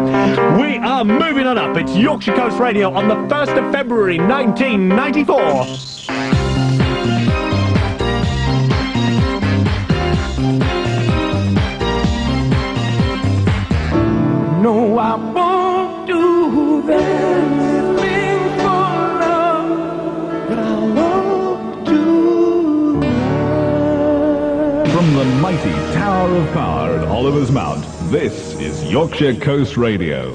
We are moving on up. It's Yorkshire Coast Radio on the 1st of February 1994. No, I won't do anything for love, but I won't do that. From the mighty Tower of Power at Oliver's Mount, this is Yorkshire Coast Radio.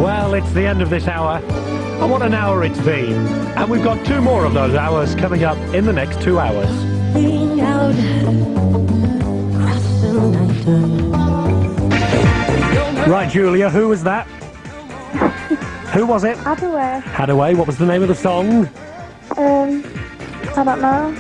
Well, it's the end of this hour. And what an hour it's been. And we've got 2 more of those hours coming up in the next 2 hours. Lean out across the night. Right, Julia, who was that? Who was it? Hadaway. Hadaway. What was the name of the song? I don't know.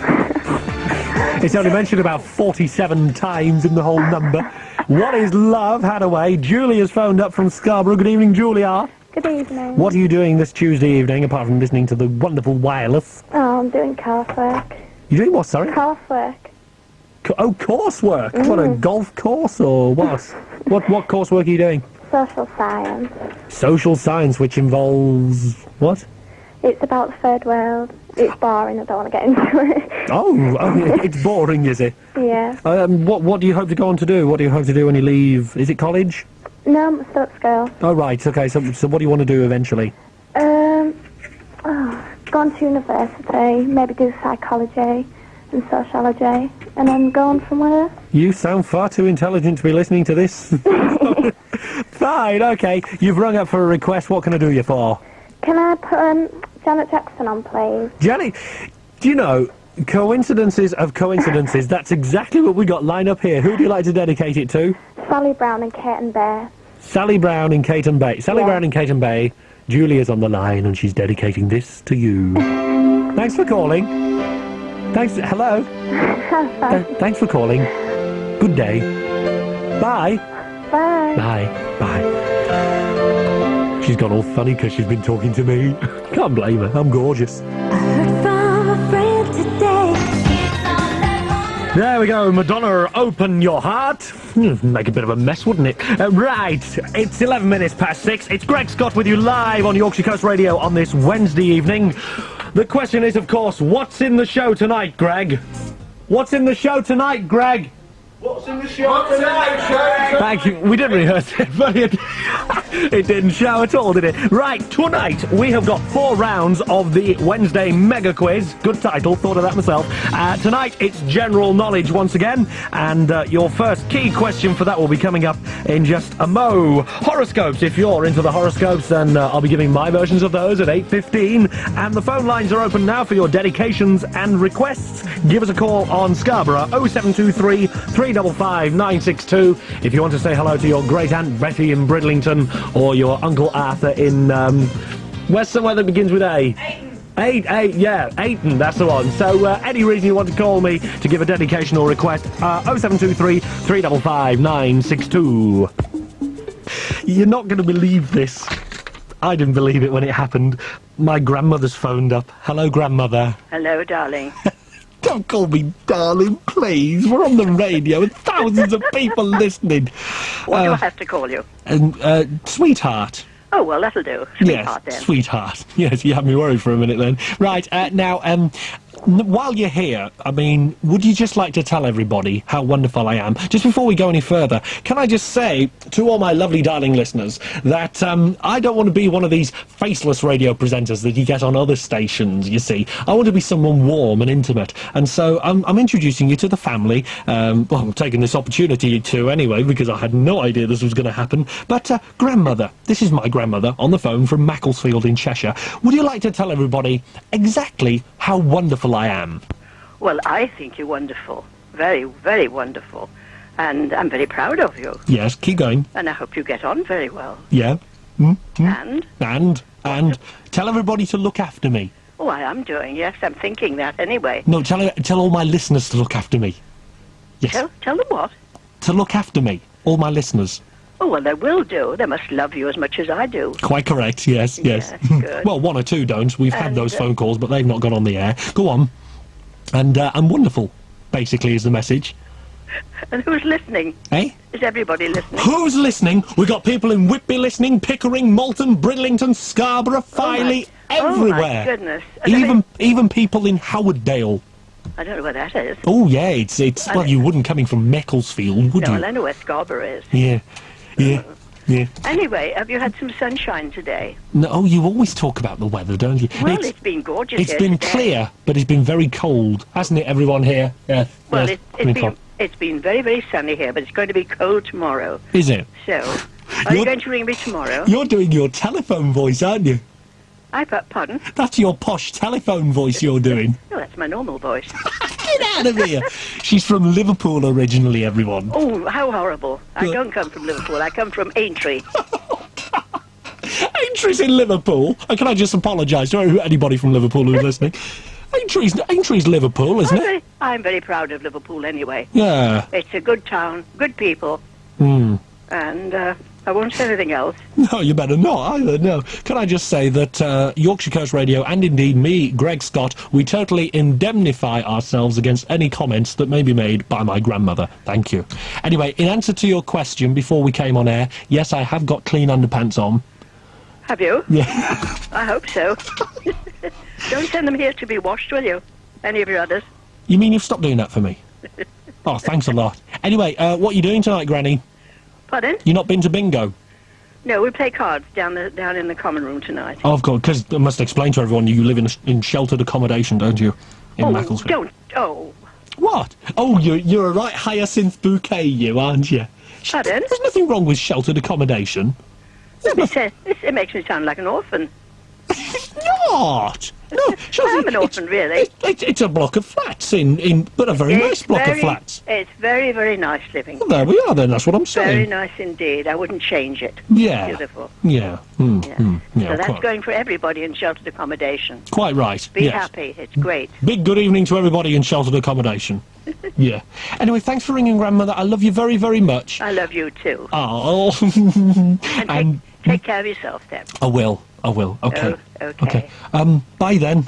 It's only mentioned about 47 times in the whole number. What is love, Hadaway? Julia's phoned up from Scarborough. Good evening, Julia. Good evening. What are you doing this Tuesday evening, apart from listening to the wonderful wireless? Oh, I'm doing coursework. You doing what, sorry? Coursework. Coursework? What, a golf course, or what? What coursework are you doing? Social science. Social science, which involves what? It's about the third world. It's boring, I don't want to get into it. Oh, it's boring, is it? Yeah. What do you hope to go on to do? What do you hope to do when you leave? Is it college? No, I'm still at school. Oh, right, okay, so what do you want to do eventually? Go on to university, maybe do psychology and sociology, and then go on from there. You sound far too intelligent to be listening to this. Fine, okay. You've rung up for a request. What can I do you for? Can I put Janet Jackson on, please? Janet, do you know, coincidences of coincidences, that's exactly what we got lined up here. Who would you like to dedicate it to? Sally Brown and Kate and Bear. Sally Brown and Kate and Bay. Sally Yeah. Brown and Kate and Bay. Julia's on the line and she's dedicating this to you. Thanks for calling. Thanks. Hello. Thanks for calling. Good day. Bye. Bye. Bye. Bye. She's gone all funny because she's been talking to me. Can't blame her. I'm gorgeous. I heard from a friend today. There we go. Madonna, open your heart. Make a bit of a mess, wouldn't it? Right. It's 11 minutes past 6. It's Greg Scott with you live on Yorkshire Coast Radio on this Wednesday evening. The question is, of course, what's in the show tonight, Greg? What's in the show tonight, Greg? What's in the show tonight? Thank you. We didn't rehearse it, but it didn't show at all, did it? Right, tonight we have got 4 rounds of the Wednesday Mega Quiz. Good title, thought of that myself. Tonight it's general knowledge once again, and your first key question for that will be coming up in just a mo. Horoscopes, if you're into the horoscopes, then I'll be giving my versions of those at 8:15, and the phone lines are open now for your dedications and requests. Give us a call on Scarborough 0723 355 962 if you want to say hello to your great Aunt Betty in Bridlington or your Uncle Arthur in where's somewhere that begins with A? Ayton, that's the one. So any reason you want to call me to give a dedication or request, 0723 355 962. You're not going to believe this. I didn't believe it when it happened. My grandmother's phoned up. Hello, grandmother. Hello, darling. Don't call me darling, please. We're on the radio with thousands of people listening. What do I have to call you? Sweetheart. Oh, well, that'll do. Yes, Sweetheart, then. sweetheart. Yes, you had me worried for a minute then. Right, now, while you're here, I mean, would you just like to tell everybody how wonderful I am? Just before we go any further, can I just say to all my lovely darling listeners that I don't want to be one of these faceless radio presenters that you get on other stations, you see. I want to be someone warm and intimate, and so I'm introducing you to the family. Well, I'm taking this opportunity to anyway, because I had no idea this was going to happen. But grandmother, this is my grandmother on the phone from Macclesfield in Cheshire. Would you like to tell everybody exactly how wonderful I am? Well, I think you're wonderful. Very, very wonderful. And I'm very proud of you. Yes, keep going. And I hope you get on very well. Yeah. And? And tell everybody to look after me. Oh, I am doing, yes. I'm thinking that anyway. No, tell all my listeners to look after me. Yes. Tell them what? To look after me. All my listeners. Oh, well, they will do. They must love you as much as I do. Quite correct, yes. Good. Well, 1 or 2 don't. We've had those phone calls, but they've not gone on the air. Go on. And I'm wonderful, basically, is the message. And who's listening? Eh? Is everybody listening? Who's listening? We got people in Whitby listening, Pickering, Malton, Bridlington, Scarborough, Filey, everywhere. Oh, my goodness. And Even people in Howarddale. I don't know where that is. Oh, yeah, it's well, you wouldn't coming from Macclesfield, would No, you? well, I know where Scarborough is. Yeah. Anyway, have you had some sunshine today? No, oh, you always talk about the weather, don't you? Well, it's been gorgeous It's here been today. clear, but it's been very cold, hasn't it, everyone here? Yeah. Well, yes, it's been very, very sunny here, but it's going to be cold tomorrow. Is it? So, are you going to ring me tomorrow? You're doing your telephone voice, aren't you? Pardon? That's your posh telephone voice you're doing. No, that's my normal voice. Get out of here! She's from Liverpool originally, everyone. Oh, how horrible. I don't come from Liverpool. I come from Aintree. Aintrie's in Liverpool. Can I just apologise to anybody from Liverpool who's listening? Aintrie's Liverpool, isn't it? I'm very proud of Liverpool anyway. Yeah. It's a good town, good people. And I won't say anything else. No, you better not either, no. Can I just say that Yorkshire Coast Radio, and indeed me, Greg Scott, we totally indemnify ourselves against any comments that may be made by my grandmother. Thank you. Anyway, in answer to your question before we came on air, yes, I have got clean underpants on. Have you? Yeah. I hope so. Don't send them here to be washed, will you? Any of your others? You mean you've stopped doing that for me? Oh, thanks a lot. Anyway, what are you doing tonight, Granny? Pardon? You not been to bingo? No, we play cards down in the common room tonight. Oh, of course, because I must explain to everyone you live in sheltered accommodation, don't you? In Macclesfield. Don't. Oh. What? Oh, you're a right hyacinth bouquet, you, aren't you? Pardon? There's nothing wrong with sheltered accommodation. It makes me sound like an orphan. Not. No, I'm an orphan, really. It's a block of flats but a very nice block of flats. It's very, very nice living. Well, there we are then, that's what I'm saying. Very nice indeed. I wouldn't change it. Yeah. Beautiful. Yeah. So that's quite, going for everybody in sheltered accommodation. quite right. Be yes. happy. It's great. Big good evening to everybody in sheltered accommodation. Yeah. Anyway, thanks for ringing, Grandmother. I love you very, very much. I love you too. Oh. And take care of yourself then. I will. Okay. Oh, okay. Bye then.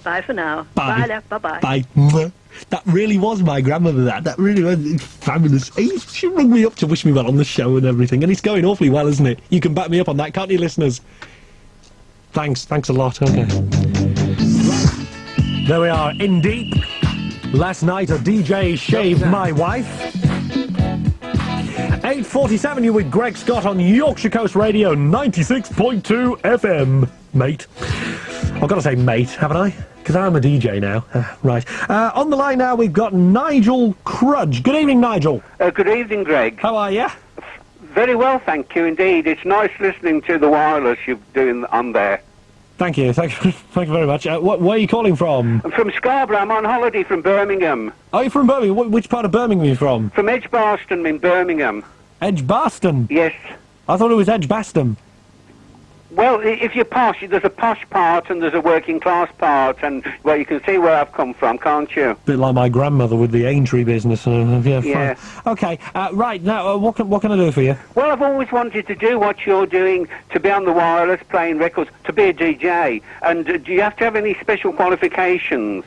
Bye for now. Bye. Bye, love. Bye-bye. Bye. Mwah. That really was my grandmother, that really was fabulous. She rung me up to wish me well on the show and everything, and it's going awfully well, isn't it? You can back me up on that, can't you, listeners? Thanks a lot, okay. There we are, in deep. Last night a DJ shaved my wife. 8:47, you're with Greg Scott on Yorkshire Coast Radio 96.2 FM, mate. I've got to say mate, haven't I? Because I'm a DJ now. Right. On the line now, we've got Nigel Crudge. Good evening, Nigel. Good evening, Greg. How are you? Very well, thank you indeed. It's nice listening to the wireless you're doing on there. Thank you very much. Where are you calling from? I'm from Scarborough. I'm on holiday from Birmingham. Are you from Birmingham? Which part of Birmingham are you from? From Edgbaston in Birmingham. Edgbaston? Yes. I thought it was Edgbaston. Well, if you're posh, there's a posh part and there's a working class part, and well, you can see where I've come from, can't you? Bit like my grandmother with the Aintree business. Yeah. Okay. Right now, what can I do for you? Well, I've always wanted to do what you're doing, to be on the wireless playing records, to be a DJ. And do you have to have any special qualifications?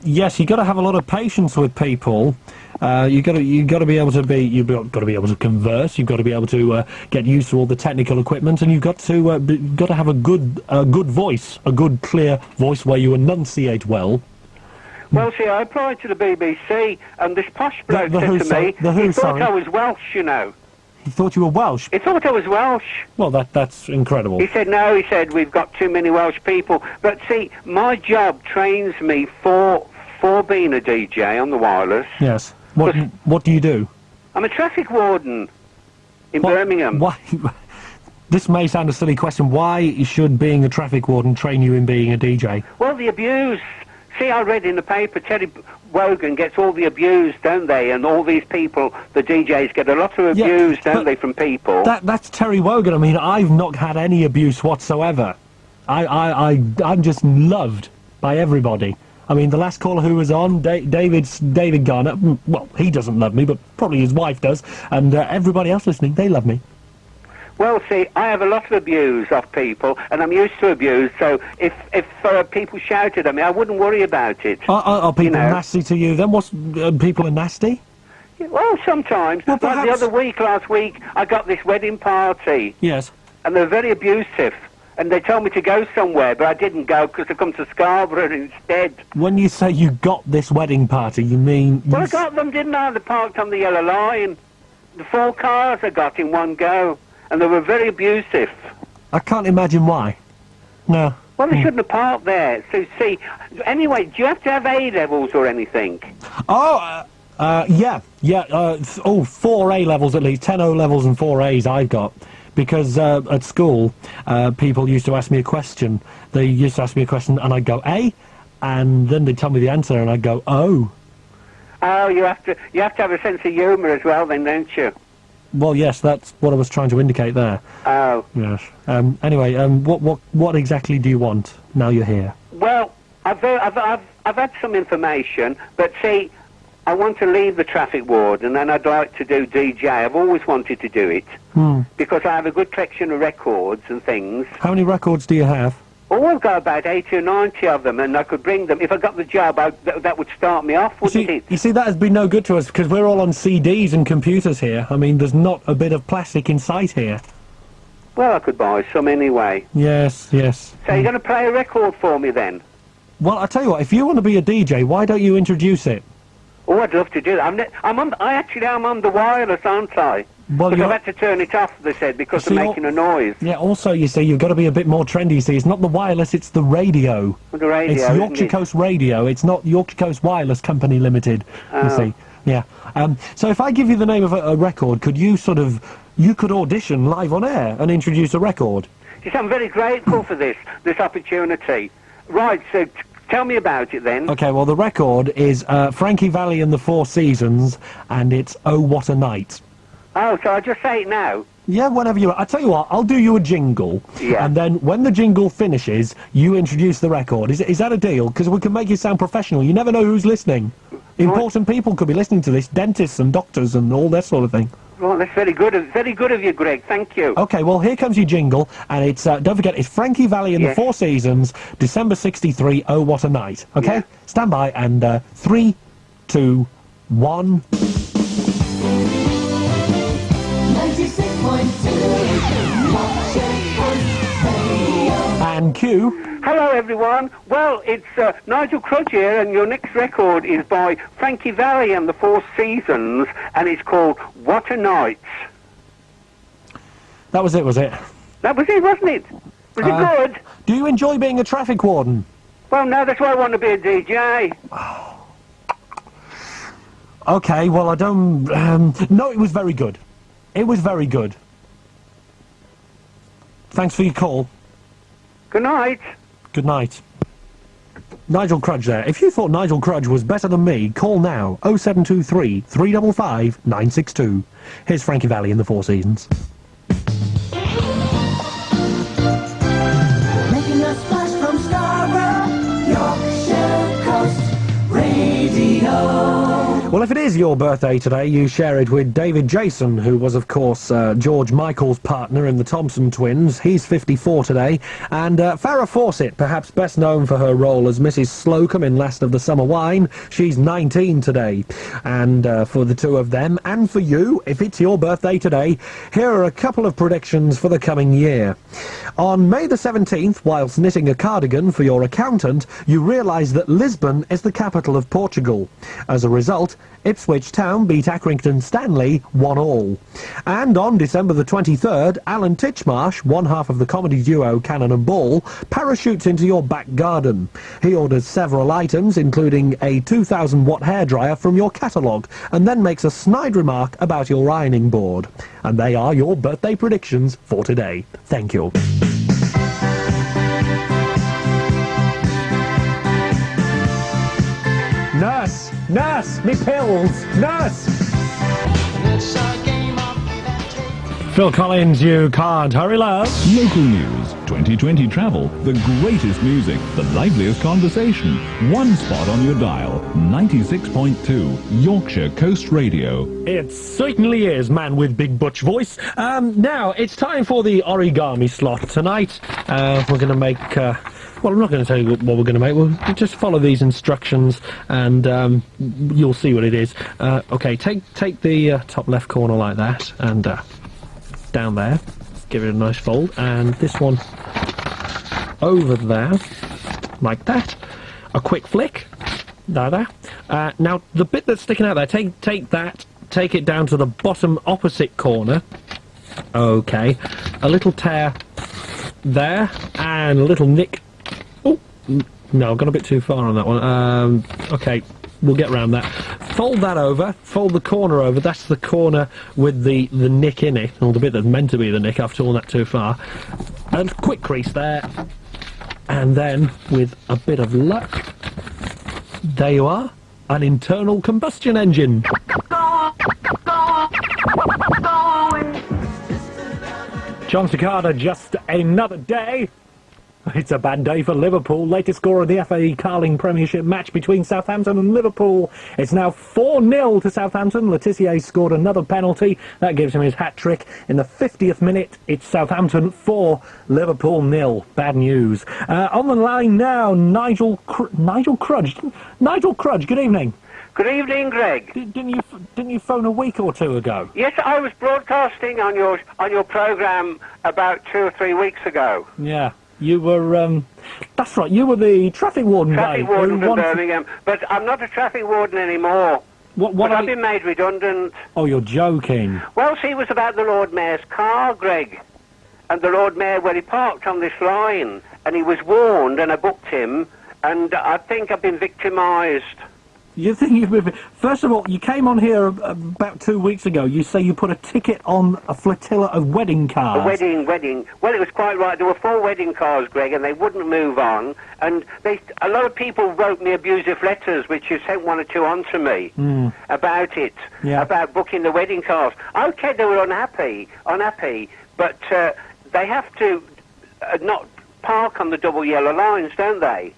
Yes, you've got to have a lot of patience with people. You've got to be able to converse. You've got to be able to get used to all the technical equipment, and you've got to have a good voice, a good clear voice where you enunciate well. Well, see, I applied to the BBC, and this posh bloke said to me, he thought I was Welsh, you know. He thought you were Welsh? He thought I was Welsh. Well, that's incredible. He said, no, he said, we've got too many Welsh people. But see, my job trains me for being a DJ on the wireless. Yes. What do you do? I'm a traffic warden in Birmingham. Why? This may sound a silly question. Why should being a traffic warden train you in being a DJ? Well, the abuse. See, I read in the paper, Terry Wogan gets all the abuse, don't they? And all these people, the DJs, get a lot of abuse, don't they, from people? That's Terry Wogan. I mean, I've not had any abuse whatsoever. I'm just loved by everybody. I mean, the last caller who was on, David Garner, well, he doesn't love me, but probably his wife does, and everybody else listening, they love me. Well, see, I have a lot of abuse off people, and I'm used to abuse, so if people shouted at me, I wouldn't worry about it. Are people nasty to you then? People are nasty? Well, sometimes. Well, like the perhaps... last week, I got this wedding party. Yes. And they were very abusive. And they told me to go somewhere, but I didn't go because I come to Scarborough instead. When you say you got this wedding party, you mean... Well, I got them, didn't I? They parked on the yellow line. The 4 cars I got in one go. And they were very abusive. I can't imagine why. No. Well, they shouldn't have parked there. So, see, anyway, do you have to have A-levels or anything? Oh, yeah. 4 A-levels at least. 10 O-levels and 4 A's I've got. Because at school, people used to ask me a question. They used to ask me a question and I'd go, A? And then they'd tell me the answer and I'd go, O. Oh, you have to have a sense of humour as well then, don't you? Well, yes, that's what I was trying to indicate there. Oh. Yes. Anyway, what exactly do you want now you're here? Well, I've had some information, but see, I want to leave the traffic warden and I'd like to do DJ. I've always wanted to do it. Because I have a good collection of records and things. How many records do you have? Oh, I've got about 80 or 90 of them, and I could bring them. If I got the job, that would start me off, wouldn't it? You see, that has been no good to us, because we're all on CDs and computers here. I mean, there's not a bit of plastic in sight here. Well, I could buy some anyway. Yes. So you're going to play a record for me, then? Well, I tell you what, if you want to be a DJ, why don't you introduce it? Oh, I'd love to do that. I'm on the wireless, aren't I? Well, because I've had to turn it off, they said, because they're making a noise. Yeah, also, you see, you've got to be a bit more trendy, you see. It's not the wireless, it's the radio. The radio, it's Yorkshire Coast Radio. It's not Yorkshire Coast Wireless Company Limited, you see. Yeah. So if I give you the name of a record, could you you could audition live on air and introduce a record? Yes, I'm very grateful for this opportunity. Right, so tell me about it then. Okay, well, the record is Frankie Valli and the Four Seasons, and it's Oh What a Night. Oh, so I'll just say it now? Yeah, whenever you... I tell you what, I'll do you a jingle. Yeah. And then when the jingle finishes, you introduce the record. Is that a deal? Because we can make you sound professional. You never know who's listening. Important people could be listening to this. Dentists and doctors and all that sort of thing. Right, that's very good of you, Greg. Thank you. Okay, well, here comes your jingle. And it's, don't forget, it's Frankie Valli and the Four Seasons, December 63, Oh What a Night. Okay? Yeah. Stand by, and 3, 2, 1... And cue. Hello, everyone. Well, it's Nigel Crudge here, and your next record is by Frankie Valli and the Four Seasons, and it's called What a Night. That was it, was it? That was it, wasn't it? Was it good? Do you enjoy being a traffic warden? Well, no, that's why I want to be a DJ. Okay, well, I don't... no, it was very good. It was very good. Thanks for your call. Good night. Good night. Nigel Crudge there. If you thought Nigel Crudge was better than me, call now. 0723 355 962. Here's Frankie Valli in the Four Seasons. Making a splash from Scarborough, Yorkshire Coast Radio. Well, if it is your birthday today, you share it with David Jason, who was, of course, George Michael's partner in the Thompson Twins. He's 54 today. And Farrah Fawcett, perhaps best known for her role as Mrs. Slocum in Last of the Summer Wine, she's 19 today. And for the two of them, and for you, if it's your birthday today, here are a couple of predictions for the coming year. On May the 17th, whilst knitting a cardigan for your accountant, you realise that Lisbon is the capital of Portugal. As a result, Ipswich Town beat Accrington Stanley 1-1. And on December the 23rd, Alan Titchmarsh, one half of the comedy duo Cannon and Ball, parachutes into your back garden. He orders several items, including a 2,000-watt hairdryer from your catalogue, and then makes a snide remark about your ironing board. And they are your birthday predictions for today. Thank you. Nurse! Nurse! Me pills! Nurse! Phil Collins, you can't hurry, love. Local news, 2020 travel, the greatest music, the liveliest conversation. One spot on your dial, 96.2 Yorkshire Coast Radio. It certainly is, man with big butch voice. Now, it's time for the origami slot. Tonight, we're going to make... well, I'm not going to tell you what we're going to make. We'll just follow these instructions, and you'll see what it is. Okay, take the top left corner like that, and down there. Give it a nice fold, and this one over there, like that. A quick flick. There. Now, the bit that's sticking out there, take that, take it down to the bottom opposite corner. Okay. A little tear there, and a little nick. Oh, no, I've gone a bit too far on that one. Okay, we'll get around that. Fold that over, fold the corner over. That's the corner with the nick in it, or the bit that's meant to be the nick. I've torn that too far. And quick crease there. And then, with a bit of luck, there you are, an internal combustion engine. John Cicada, just another day. It's a bad day for Liverpool. Latest score of the FA Carling Premiership match between Southampton and Liverpool. It's now 4-0 to Southampton. Letitia scored another penalty. That gives him his hat-trick. In the 50th minute, it's Southampton 4, Liverpool 0. Bad news. On the line now, Nigel Crudge. Nigel Crudge, good evening. Good evening, Greg. Didn't you phone a week or two ago? Yes, I was broadcasting on your programme about 2 or 3 weeks ago. Yeah. You were, that's right, you were the traffic warden guy. Traffic warden from Birmingham. But I'm not a traffic warden anymore. What I've been made redundant. Oh, you're joking. Well, see, it was about the Lord Mayor's car, Greg. And the Lord Mayor, well, he parked on this line, and he was warned, and I booked him, and I think I've been victimised. You think you've been... First of all, you came on here about 2 weeks ago. You say you put a ticket on a flotilla of wedding cars. A wedding. Well, it was quite right. There were 4 wedding cars, Greg, and they wouldn't move on. And a lot of people wrote me abusive letters, which you sent 1 or 2 on to me about it, about booking the wedding cars. Okay, they were unhappy, but they have to not park on the double yellow lines, don't they?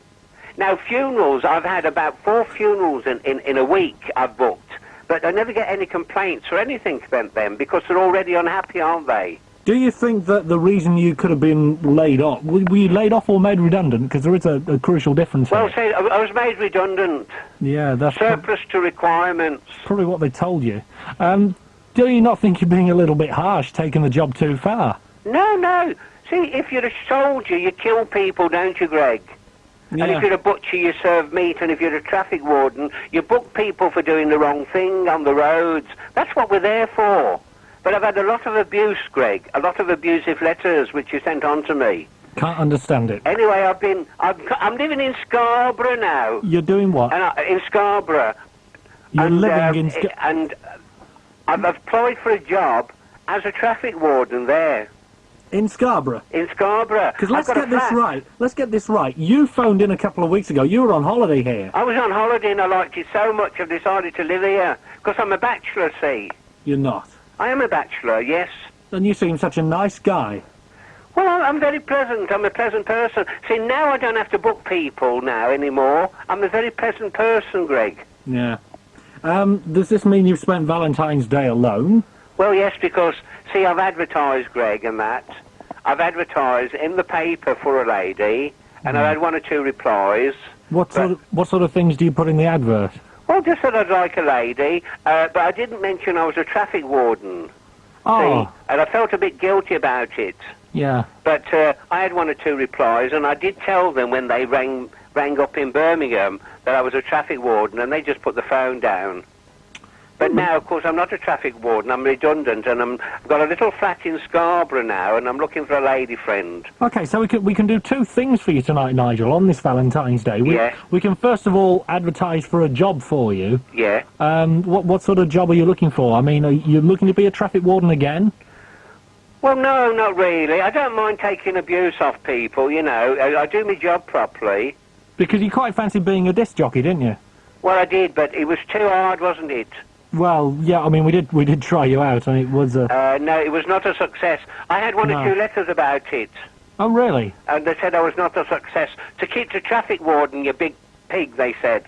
Now, funerals, I've had about 4 funerals in a week I've booked, but I never get any complaints or anything about them because they're already unhappy, aren't they? Do you think that the reason you could have been laid off, were you laid off or made redundant? Because there is a crucial difference Well, here. say, I was made redundant. Yeah, that's... Surplus to requirements. Probably what they told you. Do you not think you're being a little bit harsh, taking the job too far? No. See, if you're a soldier, you kill people, don't you, Greg? Yeah. And if you're a butcher, you serve meat, and if you're a traffic warden, you book people for doing the wrong thing on the roads. That's what we're there for. But I've had a lot of abuse, Greg, a lot of abusive letters which you sent on to me. Can't understand it. Anyway, I'm living in Scarborough now. You're doing what? In Scarborough. You're living in Scarborough. And I've applied for a job as a traffic warden there. In Scarborough? In Scarborough. Because let's get this right. You phoned in a couple of weeks ago. You were on holiday here. I was on holiday and I liked it so much I've decided to live here. Because I'm a bachelor, see. You're not? I am a bachelor, yes. And you seem such a nice guy. Well, I'm very pleasant. I'm a pleasant person. See, now I don't have to book people now anymore. I'm a very pleasant person, Greg. Yeah. Does this mean you've spent Valentine's Day alone? Well, yes, because, see, I've advertised, Greg, and that. I've advertised in the paper for a lady, and I've had 1 or 2 replies. What sort of things do you put in the advert? Well, just that I'd like a lady, but I didn't mention I was a traffic warden. Oh. See, and I felt a bit guilty about it. Yeah. But I had 1 or 2 replies, and I did tell them when they rang up in Birmingham that I was a traffic warden, and they just put the phone down. But now, of course, I'm not a traffic warden. I'm redundant, and I've got a little flat in Scarborough now, and I'm looking for a lady friend. Okay, so we can do 2 things for you tonight, Nigel, on this Valentine's Day. We can first of all advertise for a job for you. Yeah. What sort of job are you looking for? I mean, are you looking to be a traffic warden again? Well, no, not really. I don't mind taking abuse off people, you know. I do my job properly. Because you quite fancied being a disc jockey, didn't you? Well, I did, but it was too hard, wasn't it? Well, yeah, I mean, we did try you out, and it was a... No, it was not a success. I had 1 or 2 letters about it. Oh, really? And they said I was not a success. To keep the traffic warden, you big pig, they said.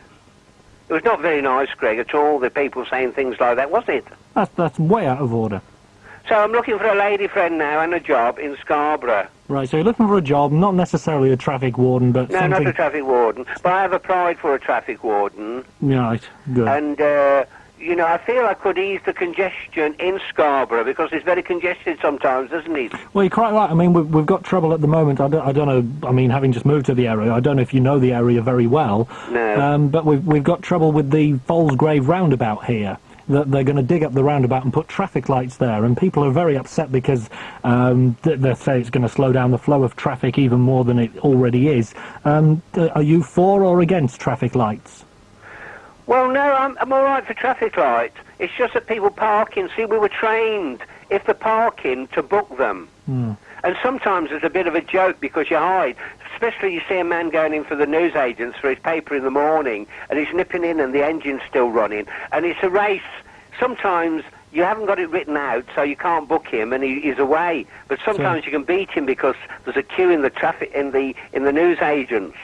It was not very nice, Greg, at all, the people saying things like that, was it? That's way out of order. So I'm looking for a lady friend now and a job in Scarborough. Right, so you're looking for a job, not necessarily a traffic warden, but No, something... not a traffic warden, but I have applied for a traffic warden. Right, good. And, you know, I feel I could ease the congestion in Scarborough, because it's very congested sometimes, isn't it? Well, you're quite right. I mean, we've got trouble at the moment. I don't know, I mean, having just moved to the area, I don't know if you know the area very well. No. But we've got trouble with the Falsgrave roundabout here. That they're going to dig up the roundabout and put traffic lights there, and people are very upset because they say it's going to slow down the flow of traffic even more than it already is. Are you for or against traffic lights? Well, no, I'm all right for traffic lights. It's just that people parking. See, we were trained, if they're parking, to book them. And sometimes it's a bit of a joke because you hide. Especially you see a man going in for the newsagents for his paper in the morning, and he's nipping in and the engine's still running. And it's a race. Sometimes you haven't got it written out, so you can't book him, and he's away. But sometimes you can beat him because there's a queue in the traffic in the newsagents.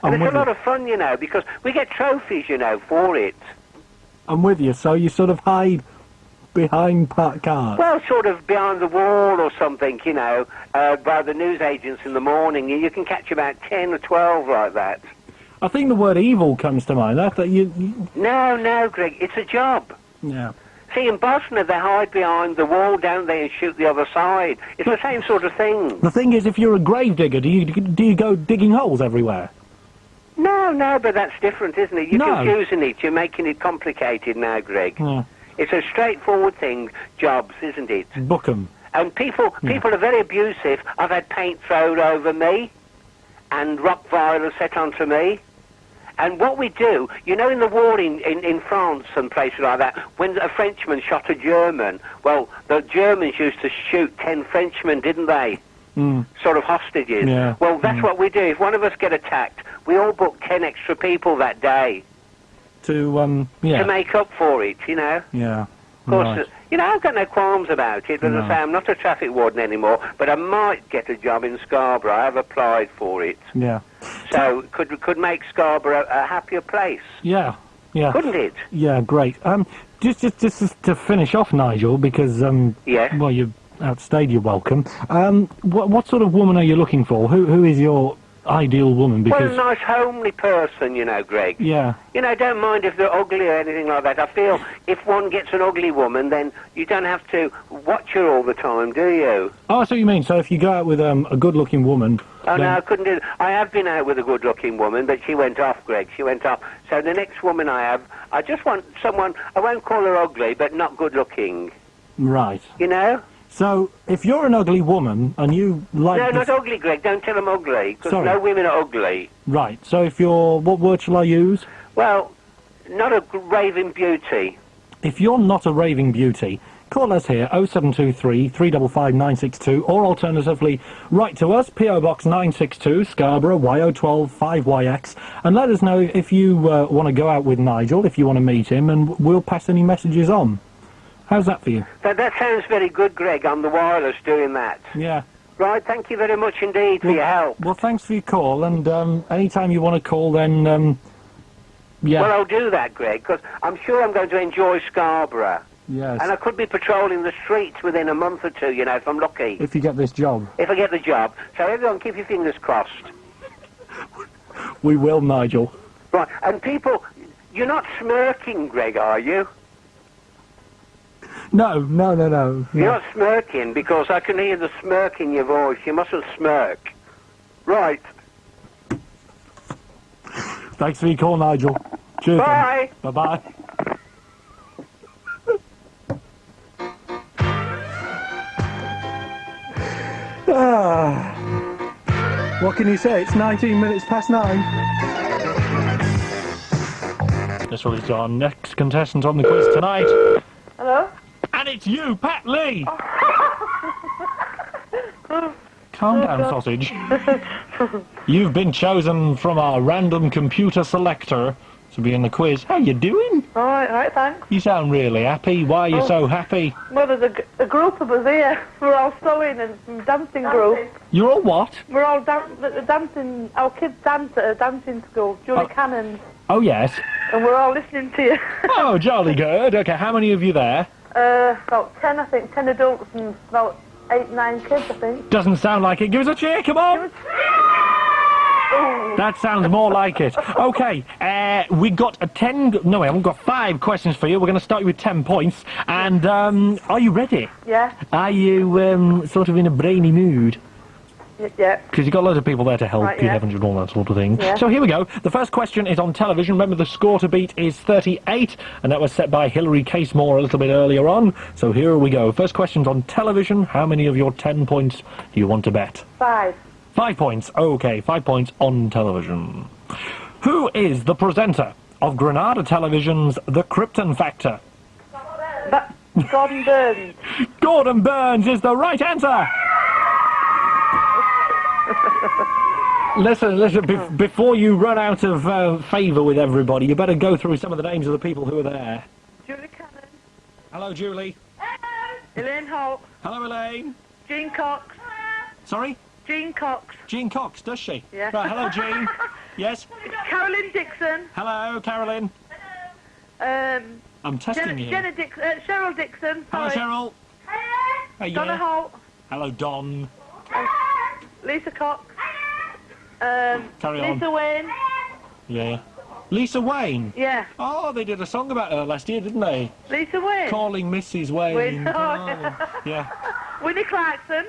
And it's a lot of fun, you know, because we get trophies, you know, for it. I'm with you. So you sort of hide behind parked cars? Well, sort of behind the wall or something, you know, by the newsagents in the morning. You can catch about 10 or 12 like that. I think the word evil comes to mind. That you... No, Greg, it's a job. Yeah. See, in Bosnia, they hide behind the wall, don't they, and shoot the other side. It's the same sort of thing. The thing is, if you're a grave digger, do you go digging holes everywhere? No, but that's different, isn't it? You're No. confusing it. You're making it complicated now, Greg. Yeah. It's a straightforward thing, jobs, isn't it? Book 'em. And people are very abusive. I've had paint thrown over me and rock violence set onto me. And what we do, you know, in the war in France and places like that, when a Frenchman shot a German, well, the Germans used to shoot 10 Frenchmen, didn't they? Sort of hostages. Yeah. Well, that's what we do. If one of us get attacked, we all book 10 extra people that day To make up for it, you know? Yeah. Of course, Right. you know, I've got no qualms about it. As I say, I'm not a traffic warden anymore, but I might get a job in Scarborough. I have applied for it. Yeah. So could make Scarborough a happier place, Yeah. Yeah. couldn't it? Yeah. Great. Just to finish off, Nigel, because Yeah. well, you outstayed your welcome. What sort of woman are you looking for? Who is your ideal woman? Well, Because a nice homely person, you know, Greg. yeah. You know, don't mind if they're ugly or anything like that. I feel if one gets an ugly woman, then you don't have to watch her all the time, do you? Oh, I see what you mean. So if you go out with a good-looking woman, Oh, then- no, I couldn't do that. I have been out with a good-looking woman, but she went off, Greg. She went off. So the next woman I just want someone, I won't call her ugly, but not good-looking, right. you know? So if you're an ugly woman and you like No, this- not ugly, Greg. Don't tell them ugly, because Sorry. no women are ugly. right. So if you're, what word shall I use? Well, not a raving beauty. If you're not a raving beauty, call us here, 0723 355 962, or alternatively, write to us, PO Box 962, Scarborough, YO12 5YX, and let us know if you want to go out with Nigel, if you want to meet him, and we'll pass any messages on. How's that for you? That sounds very good, Greg, on the wireless doing that. Yeah. Right, thank you very much indeed for your help. Well, thanks for your call, and anytime you want to call, then, yeah. Well, I'll do that, Greg, because I'm sure I'm going to enjoy Scarborough. Yes. And I could be patrolling the streets within a month or two, you know, if I'm lucky. If you get this job. If I get the job. So everyone keep your fingers crossed. We will, Nigel. Right, and people, you're not smirking, Greg, are you? No. You're not smirking, because I can hear the smirk in your voice. You mustn't smirk. Right. Thanks for your call, Nigel. Cheers. Bye. Bye-bye. What can you say? It's 19 minutes past 9. This one is our next contestant on the quiz tonight. Hello? And it's you, Pat Lee! Calm down, sausage. You've been chosen from our random computer selector to be in the quiz. How you doing? All right, thanks. You sound really happy. Why are you so happy? Well, there's a group of us here. We're all sewing and dancing group. You're all what? We're all dancing. Our kids dance at a dancing school, Julie Cannon's, Oh, yes. and we're all listening to you. Oh, jolly good. Okay, how many of you there? About 10, I think. 10 adults and about 8, 9 kids, I think. Doesn't sound like it. Give us a cheer, come on! That sounds more like it. Okay, we got a 10... No, we haven't got 5 questions for you. We're going to start you with 10 points. And, are you ready? Yeah. Are you, sort of in a brainy mood? Yeah. Because you've got loads of people there to help Right, you, yeah. haven't you, and all that sort of thing. Yeah. So here we go. The first question is on television. Remember, the score to beat is 38, and that was set by Hilary Casemore a little bit earlier on. So here we go. First question's on television. How many of your 10 points do you want to bet? 5. 5 points. Okay, 5 points on television. Who is the presenter of Granada Television's The Krypton Factor? Gordon Burns. Gordon Burns is the right answer! Listen, before you run out of favour with everybody, you better go through some of the names of the people who are there. Julie Cannon. Hello, Julie. Elaine Holt. Hello, Elaine. Jean Cox. Sorry? Jean Cox. Jean Cox, does she? Yeah. Right, hello, Jean. Yes? Carolyn Dixon. Hello, Carolyn. I'm testing you. Cheryl Dixon. Hello, Sorry. Cheryl. Hey, Donna yeah. Holt. Hello, Don. Lisa Cox. Carry on. Lisa Wayne. Yeah. Lisa Wayne. Yeah. Oh, they did a song about her last year, didn't they? Lisa Wayne. Calling Mrs. Wayne. Wayne. Oh, yeah. Winnie Clarkson.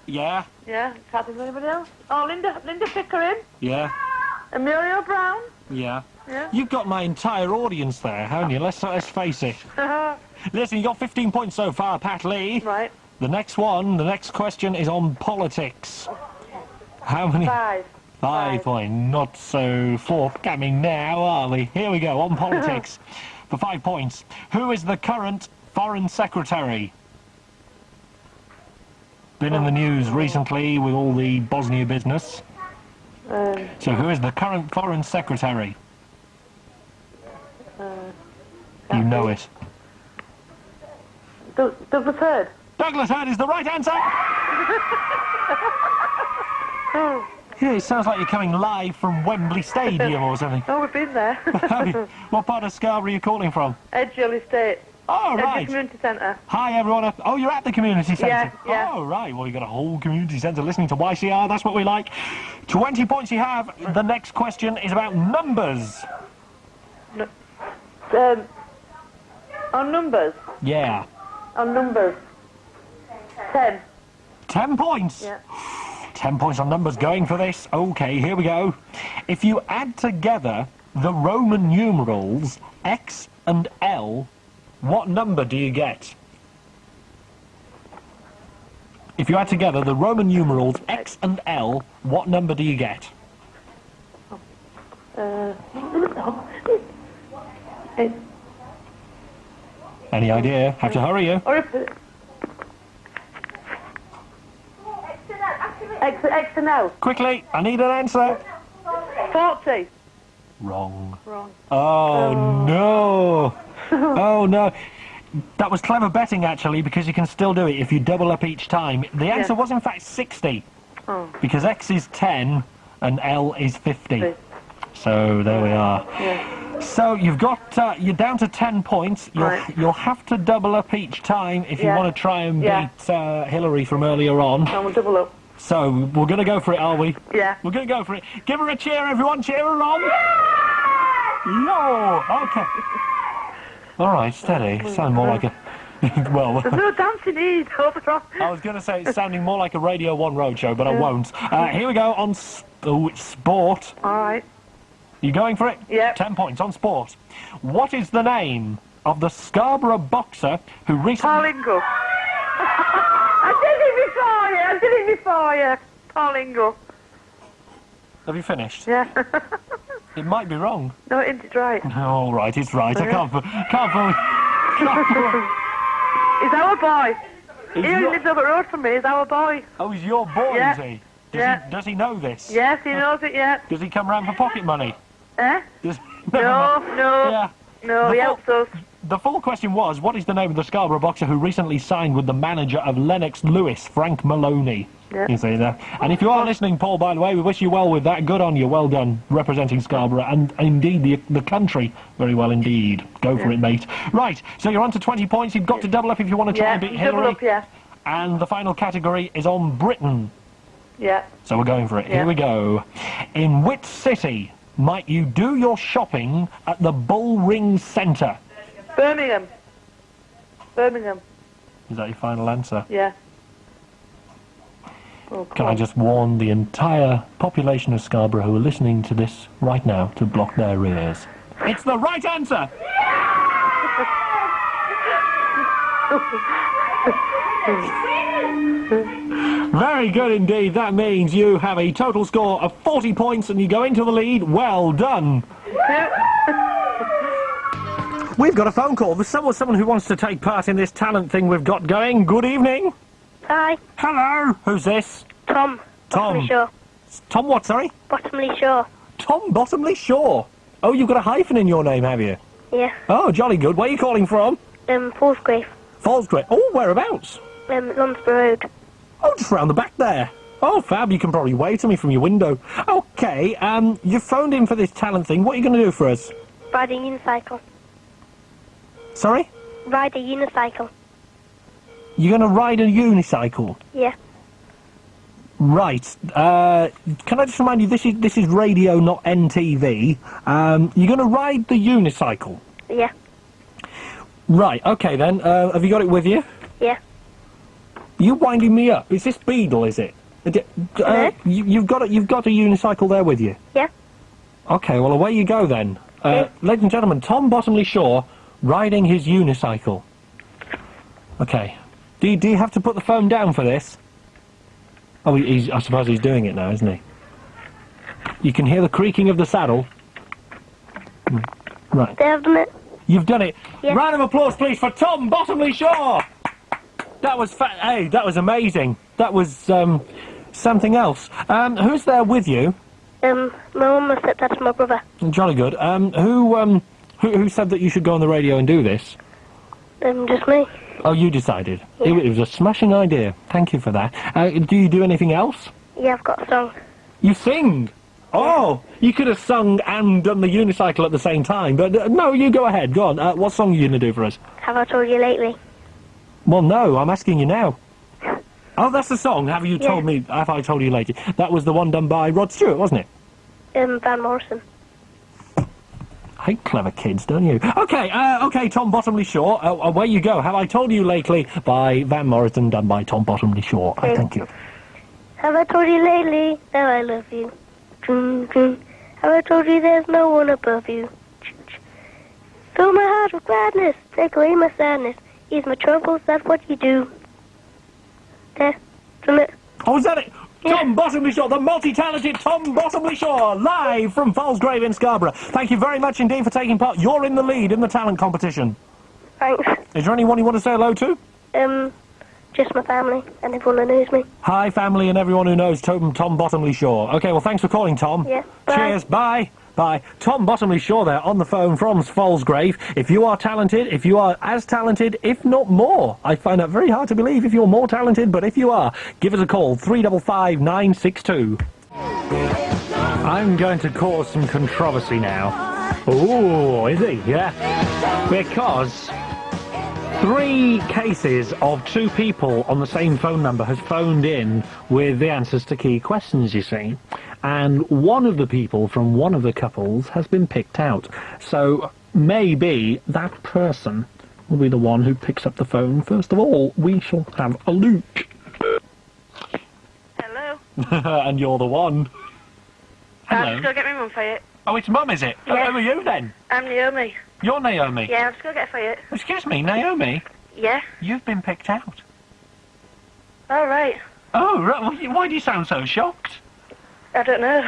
Yeah. Yeah. Can't think of anybody else. Oh, Linda Pickering. Yeah. Emilio Brown. Yeah. Yeah. You've got my entire audience there, haven't you? Let's face it. Listen, you got 15 points so far, Pat Lee. Right. The next question is on politics. How many? 5. 5 points. Not so forthcoming now, are we? Here we go, on politics. For 5 points. Who is the current Foreign Secretary? Been in the news recently with all the Bosnia business. So who is the current Foreign Secretary? You know it. Douglas Hurd. Douglas Hurd is the right answer! Yeah, it sounds like you're coming live from Wembley Stadium or something. Oh, we've been there. Have you? What part of Scarborough are you calling from? Edgehill Estate. Oh, right. Edgehill Community Centre. Hi, everyone. Oh, you're at the community centre? Yeah, yeah. Oh, right. Well, you've got a whole community centre listening to YCR. That's what we like. 20 points you have. The next question is about numbers. On numbers. Yeah. On numbers. 10. 10 points. Yeah. 10 points on numbers going for this. Okay, here we go. If you add together the Roman numerals X and L, what number do you get? If you add together the Roman numerals X and L, what number do you get? Any idea? Have to hurry you. Or if X and L. Quickly, I need an answer. 40. Wrong. Wrong. Oh, no. Oh, no. That was clever betting, actually, because you can still do it if you double up each time. The answer was, in fact, 60. Oh. Because X is 10 and L is 50. So, there we are. Yeah. So, you've got, you're down to 10 points. You'll have to double up each time if you want to try and beat Hillary from earlier on. I'm going to double up. So, we're going to go for it, are we? Yeah. We're going to go for it. Give her a cheer, everyone. Cheer her on. No. Okay. All right, steady. Sound more like a... well... There's no dancing need. I was going to say it's sounding more like a Radio 1 roadshow, but I won't. Here we go on sport. All right. You going for it? Yeah. 10 points on sport. What is the name of the Scarborough boxer who recently... Paul Ingle. I did it before you. Paul Ingle. Have you finished? Yeah. It might be wrong. No, it's right. All right, it's right. I can't fool. He's our boy. He's He only lives over the road from me. He's our boy. Oh, he's your boy, Yeah. is he? Yeah. Does he know this? Yes, he knows it, yeah. Does he come round for pocket money? Eh? Does No, no, Yeah. no, he helps us. The full question was, what is the name of the Scarborough boxer who recently signed with the manager of Lennox Lewis, Frank Maloney? Yeah. You see that? And if you are listening, Paul, by the way, we wish you well with that. Good on you. Well done, representing Scarborough and indeed the country. Very well indeed. Go for it, mate. Right, so you're on to 20 points. You've got to double up if you want to try and beat double Hillary. up, yeah. And the final category is on Britain. Yeah. So we're going for it. Yeah. Here we go. In which city might you do your shopping at the Bullring Centre? Birmingham. Birmingham. Is that your final answer? Yeah. Oh, Can I just warn the entire population of Scarborough who are listening to this right now to block their ears? It's the right answer! Very good indeed. That means you have a total score of 40 points and you go into the lead. Well done. We've got a phone call. There's someone who wants to take part in this talent thing we've got going. Good evening. Hi, Hello. Who's this? Tom. Tom. Bottomley Shaw. Tom what, sorry? Bottomley Shaw. Tom Bottomley Shaw. Oh, you've got a hyphen in your name, have you? Yeah. Oh, jolly good. Where are you calling from? Fallsgrave. Fallsgrave. Oh, whereabouts? Lunsborough Road. Oh, just round the back there. Oh, fab. You can probably wave to me from your window. Okay, you phoned in for this talent thing. What are you going to do for us? Ride a unicycle. Sorry? Ride a unicycle. You're going to ride a unicycle? Yeah. Right. Can I just remind you, this is radio, not NTV. You're going to ride the unicycle? Yeah. Right, okay then. Have you got it with you? Yeah. You winding me up? Is this Beadle, is it? No. You've got a unicycle there with you? Yeah. Okay, well away you go then. Ladies and gentlemen, Tom Bottomley Shaw riding his unicycle. Okay. Do you have to put the phone down for this? Oh, I suppose he's doing it now, isn't he? You can hear the creaking of the saddle. Right. They have done it. You've done it. Yeah. Round of applause, please, for Tom Bottomley Shaw. That was hey, that was amazing. That was something else. Who's there with you? My mum, my stepdad, and my brother. Jolly good. Who said that you should go on the radio and do this? Just me. Oh, you decided. Yeah. It was a smashing idea. Thank you for that. Do you do anything else? Yeah, I've got a song. You sing? Oh, you could have sung and done the unicycle at the same time, but no, you go ahead. Go on. What song are you going to do for us? Have I told you lately? Well, no, I'm asking you now. Oh, that's the song. Have you told Yeah. me? Have I told you lately? That was the one done by Rod Stewart, wasn't it? Van Morrison. I hate clever kids, don't you? Okay, okay, Tom Bottomley Shaw. Away you go. Have I told you lately by Van Morrison, done by Tom Bottomley Shaw. I thank you. Have I told you lately that I love you? Have I told you there's no one above you? Fill my heart with gladness, take away my sadness, ease my troubles, that's what you do. There, done it. Oh, is that it? Yeah. Tom Bottomley Shaw, the multi-talented Tom Bottomley Shaw, live from Fallsgrave in Scarborough. Thank you very much indeed for taking part. You're in the lead in the talent competition. Thanks. Is there anyone you want to say hello to? Just my family and everyone who knows me. Hi, family and everyone who knows Tom Bottomley Shaw. Okay, well, thanks for calling, Tom. Yeah, bye. Cheers, bye. Bye. Tom Bottomley Shaw there on the phone from Fallsgrave. If you are talented, if you are as talented, if not more, I find that very hard to believe if you're more talented, but if you are, give us a call, 355 962. I'm going to cause some controversy now. Oh, is he? Yeah. Because 3 cases of 2 people on the same phone number has phoned in with the answers to key questions, you see. And one of the people from one of the couples has been picked out. So maybe that person will be the one who picks up the phone first of all. We shall have a look. Hello. And you're the one. I'm Hello. just going to get my mum for you. Oh, it's Mum, is it? Yeah. Who are you then? I'm Naomi. You're Naomi? Yeah, I'm just going to get her for you. Excuse me, Naomi? Yeah. You've been picked out. All right. Oh, right. Well, why do you sound so shocked? I don't know.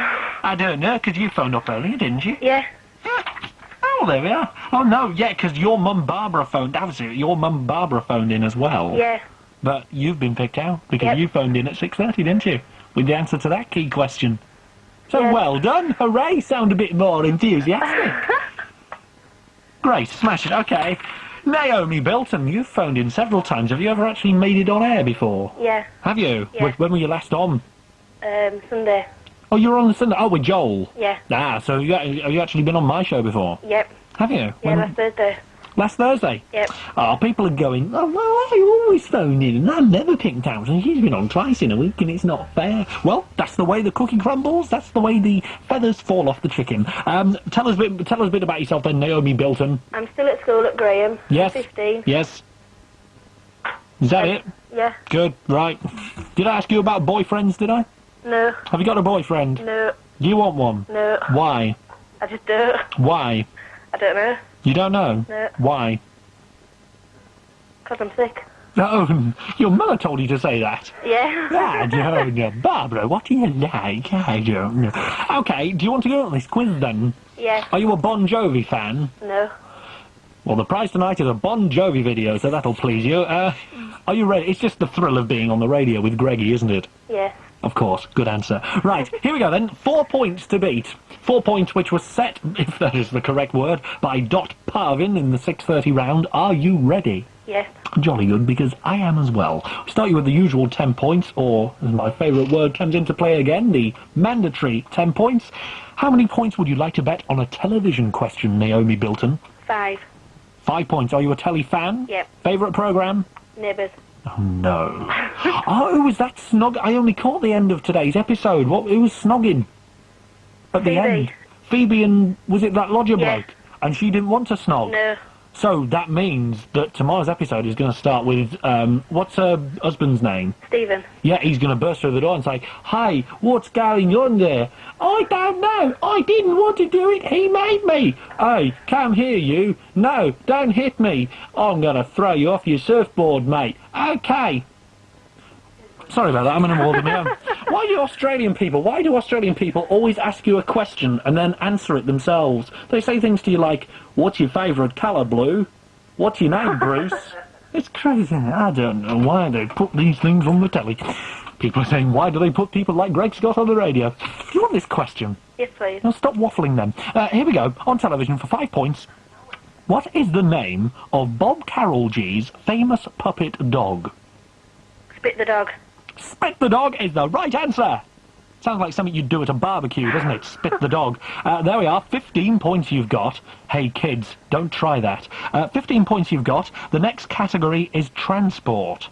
I don't know, because you phoned up earlier, didn't you? Yeah. Oh, there we are. Oh, no, yeah, because your mum Barbara phoned... That was it. Your mum Barbara phoned in as well. Yeah. But you've been picked out, because Yep. you phoned in at 6:30, didn't you? With the answer to that key question. So Yeah. well done. Hooray. Sound a bit more enthusiastic. Great, smash it, okay. Naomi Bilton, you've phoned in several times. Have you ever actually made it on air before? Yeah. Have you? Yeah. When were you last on? Sunday. Oh, you were on the Sunday. Oh, with Joel. Yeah. Ah, so have you actually been on my show before? Yep. Have you? Yeah, last Thursday. Last Thursday? Yep. Oh, people are going, oh, well, I always phone in and I'm never picked out and she's been on twice in a week and it's not fair. Well, that's the way the cookie crumbles. That's the way the feathers fall off the chicken. Tell us a bit about yourself then, Naomi Bilton. I'm still at school at Graham. Yes. 15. Yes. Is that it? Yeah. Good, right. Did I ask you about boyfriends, did I? No. Have you got a boyfriend? No. Do you want one? No. Why? I just don't. Why? I don't know. You don't know? No. Why? 'Cause I'm sick. Oh, your mother told you to say that. Yeah. I don't know. Barbara, what do you like? I don't know. Okay, do you want to go on this quiz then? Yeah. Are you a Bon Jovi fan? No. Well, the prize tonight is a Bon Jovi video, so that'll please you. Are you ready? It's just the thrill of being on the radio with Greggy, isn't it? Yeah. Of course, good answer. Right, here we go then. 4 points to beat. 4 points which was set, if that is the correct word, by Dot Parvin in the 6:30 round. Are you ready? Yes. Jolly good, because I am as well. We start you with the usual 10 points, or, as my favourite word comes into play again, the mandatory 10 points. How many points would you like to bet on a television question, Naomi Bilton? 5. 5 points. Are you a telly fan? Yep. Favourite programme? Neighbours. Oh, no. Oh, who was that snog? I only caught the end of today's episode. Who was snogging? At the Phoebe. end? Phoebe and... was it that lodger Yeah. bloke? And she didn't want to snog? No. So that means that tomorrow's episode is going to start with, what's her husband's name? Stephen. Yeah, he's going to burst through the door and say, "Hi, what's going on there?" "I don't know. I didn't want to do it. He made me." "Hey, come here, you. No, don't hit me. I'm going to throw you off your surfboard, mate." "Okay." Sorry about that, I'm in a wall of my own. Why do Australian people always ask you a question and then answer it themselves? They say things to you like, "What's your favourite colour, Blue? What's your name, Bruce?" It's crazy. I don't know why they put these things on the telly. People are saying, why do they put people like Greg Scott on the radio? Do you want this question? Yes, please. Now stop waffling then. Here we go, on television for 5 points. What is the name of Bob Carrollgee's famous puppet dog? Spit the dog. Spit the dog is the right answer! Sounds like something you'd do at a barbecue, doesn't it? Spit the dog. There we are, 15 points you've got. Hey kids, don't try that. 15 points you've got. The next category is transport.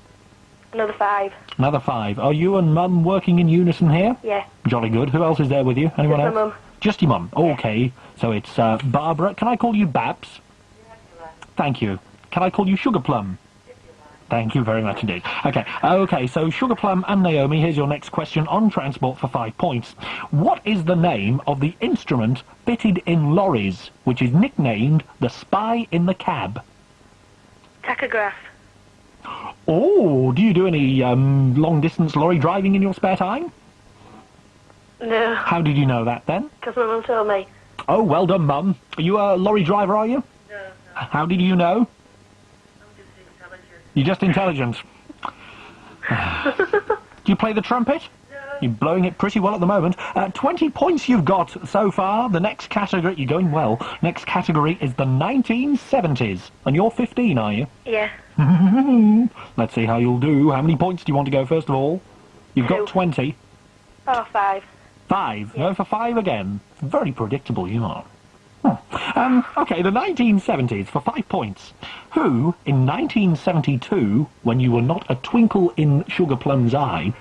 Another 5. Another 5. Are you and Mum working in unison here? Yeah. Jolly good. Who else is there with you? Anyone Just else? my mum. Just your mum. Okay. So it's Barbara. Can I call you Babs? Thank you. Can I call you Sugar Plum? Thank you very much indeed. Okay, so Sugar Plum and Naomi, here's your next question on transport for 5 points. What is the name of the instrument fitted in lorries, which is nicknamed the spy in the cab? Tachograph. Oh, do you do any long-distance lorry driving in your spare time? No. How did you know that then? Because my mum told me. Oh, well done, Mum. Are you a lorry driver, are you? No. How did you know? You're just intelligent. Do you play the trumpet? No. You're blowing it pretty well at the moment. 20 points you've got so far. The next category... You're going well. Next category is the 1970s. And you're 15, are you? Yeah. Let's see how you'll do. How many points do you want to go first of all? You've got 20. Oh, 5. 5? Going for 5 again? Very predictable you are. Okay, the 1970s for 5 points. Who, in 1972, when you were not a twinkle in Sugar Plum's eye,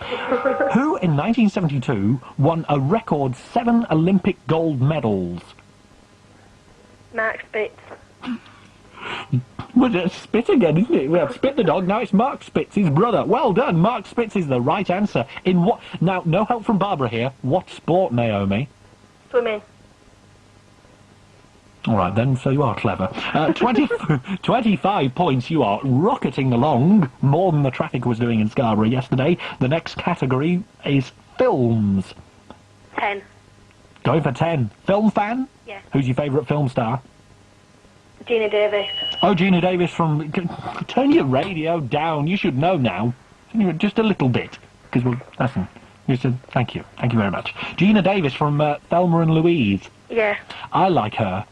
who in 1972 won a record 7 Olympic gold medals? Mark Spitz. Well, it's Spit again, isn't it? We have Spit the dog, now it's Mark Spitz, his brother. Well done, Mark Spitz is the right answer. In what... Now, no help from Barbara here. What sport, Naomi? Swimming. All right, then, so you are clever. 25 points, you are rocketing along, more than the traffic was doing in Scarborough yesterday. The next category is films. 10. Going for 10. Film fan? Yeah. Who's your favourite film star? Gina Davis. Oh, Gina Davis from... Turn your radio down, you should know now. Just a little bit, because we'll... Listen, thank you very much. Gina Davis from Thelma and Louise. Yeah. I like her.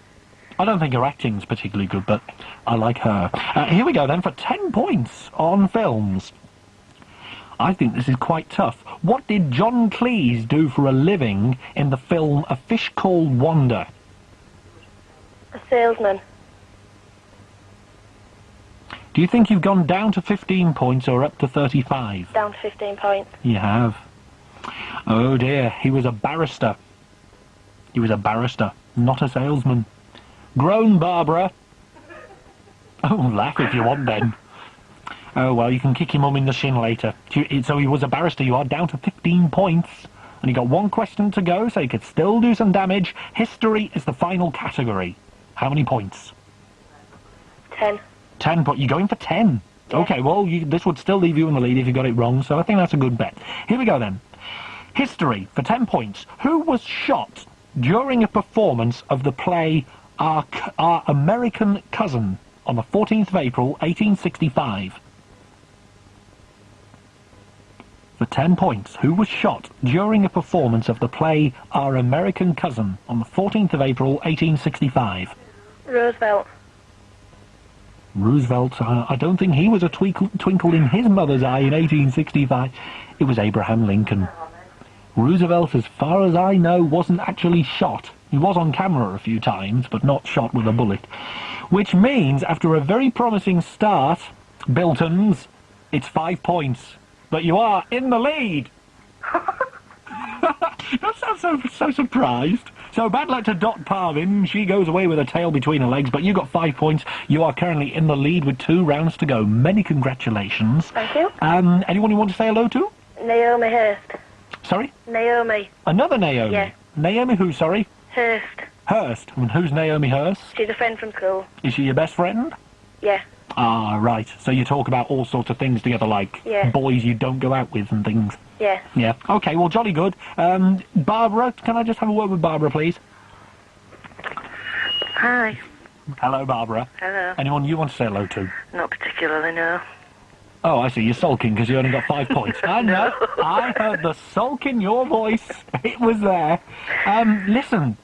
I don't think her acting's particularly good, but I like her. Here we go then for 10 points on films. I think this is quite tough. What did John Cleese do for a living in the film A Fish Called Wanda? A salesman. Do you think you've gone down to 15 points or up to 35? Down to 15 points. You have. Oh dear, he was a barrister. He was a barrister, not a salesman. Grown, Barbara. Oh, laugh if you want then. Oh well, you can kick your mum in the shin later. So he was a barrister, you are down to 15 points. And you got one question to go, so you could still do some damage. History is the final category. How many points? 10. 10, but you're going for 10. Yeah. Okay, well, this would still leave you in the lead if you got it wrong, so I think that's a good bet. Here we go then. History, for 10 points. Who was shot during a performance of the play Our American Cousin on the 14th of April, 1865? For 10 points, who was shot during a performance of the play Our American Cousin on the 14th of April, 1865? Roosevelt. Roosevelt, I don't think he was a twinkle in his mother's eye in 1865. It was Abraham Lincoln. Roosevelt, as far as I know, wasn't actually shot. He was on camera a few times, but not shot with a bullet. Which means, after a very promising start, Biltons, it's 5 points. But you are in the lead! Don't sound so surprised. So bad luck to Dot Parvin. She goes away with her tail between her legs, but you got 5 points. You are currently in the lead with 2 rounds to go. Many congratulations. Thank you. Anyone you want to say hello to? Naomi Hurst. Sorry? Naomi. Another Naomi? Yeah. Naomi who, sorry? Hurst. Hurst. And who's Naomi Hurst? She's a friend from school. Is she your best friend? Yeah. Ah, right. So you talk about all sorts of things together, like boys you don't go out with and things. Yeah. Yeah. Okay, well, jolly good. Barbara, can I just have a word with Barbara, please? Hi. Hello, Barbara. Hello. Anyone you want to say hello to? Not particularly, no. Oh, I see. You're sulking because you only got 5 points. I know. I heard the sulk in your voice. It was there. Listen.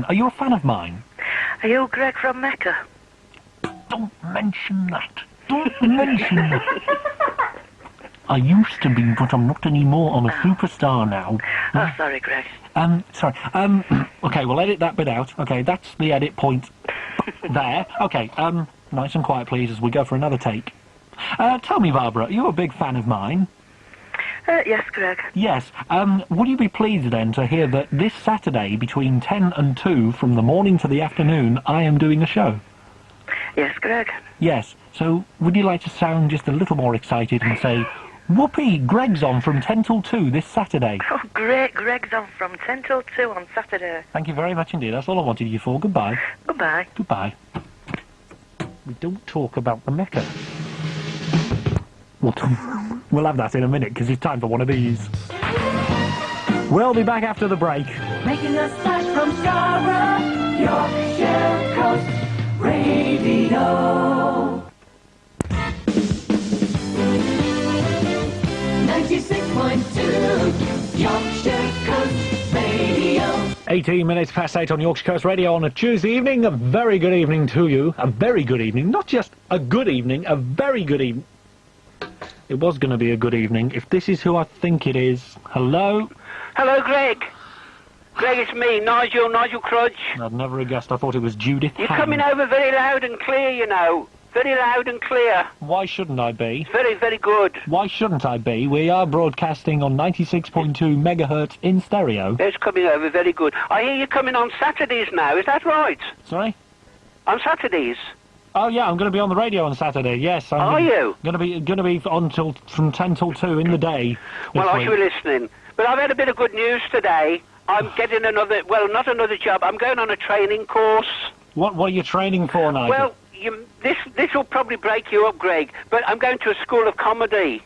Are you a fan of mine? Are you Greg from Mecca? Don't mention that. Don't mention that. I used to be, but I'm not anymore. I'm a superstar now. Oh, sorry, Greg. Sorry. Okay, we'll edit that bit out. Okay, that's the edit point there. Okay, nice and quiet, please, as we go for another take. Tell me, Barbara, are you a big fan of mine? Yes, Greg. Yes. Would you be pleased, then, to hear that this Saturday, between 10 and 2, from the morning to the afternoon, I am doing a show? Yes, Greg. Yes. So, would you like to sound just a little more excited and say, whoopee, Greg's on from 10 till 2 this Saturday? Oh, great. Greg's on from 10 till 2 on Saturday. Thank you very much indeed. That's all I wanted you for. Goodbye. Goodbye. Goodbye. We don't talk about the Mecca. We'll have that in a minute, because it's time for one of these. We'll be back after the break. Making a splash from Scarborough, Yorkshire Coast Radio. 96.2 Yorkshire Coast Radio. 18 minutes past 8 on Yorkshire Coast Radio on a Tuesday evening. A very good evening to you. A very good evening. Not just a good evening, a very good evening. It was going to be a good evening. If this is who I think it is. Hello? Hello, Greg. Greg, it's me, Nigel Crudge. I'd never have guessed. I thought it was Judith You're Hammond. coming over very loud and clear, you know. Very loud and clear. Why shouldn't I be? Very, very good. Why shouldn't I be? We are broadcasting on 96.2 megahertz in stereo. It's coming over very good. I hear you're coming on Saturdays now, is that right? Sorry? On Saturdays? Oh yeah, I'm going to be on the radio on Saturday. Yes, Are you? Going to be on from 10 till 2 in the day. Well, I should be listening. But I've had a bit of good news today. I'm getting another, well, not another job. I'm going on a training course. What are you training for, Nigel? Well, this will probably break you up, Greg, but I'm going to a school of comedy.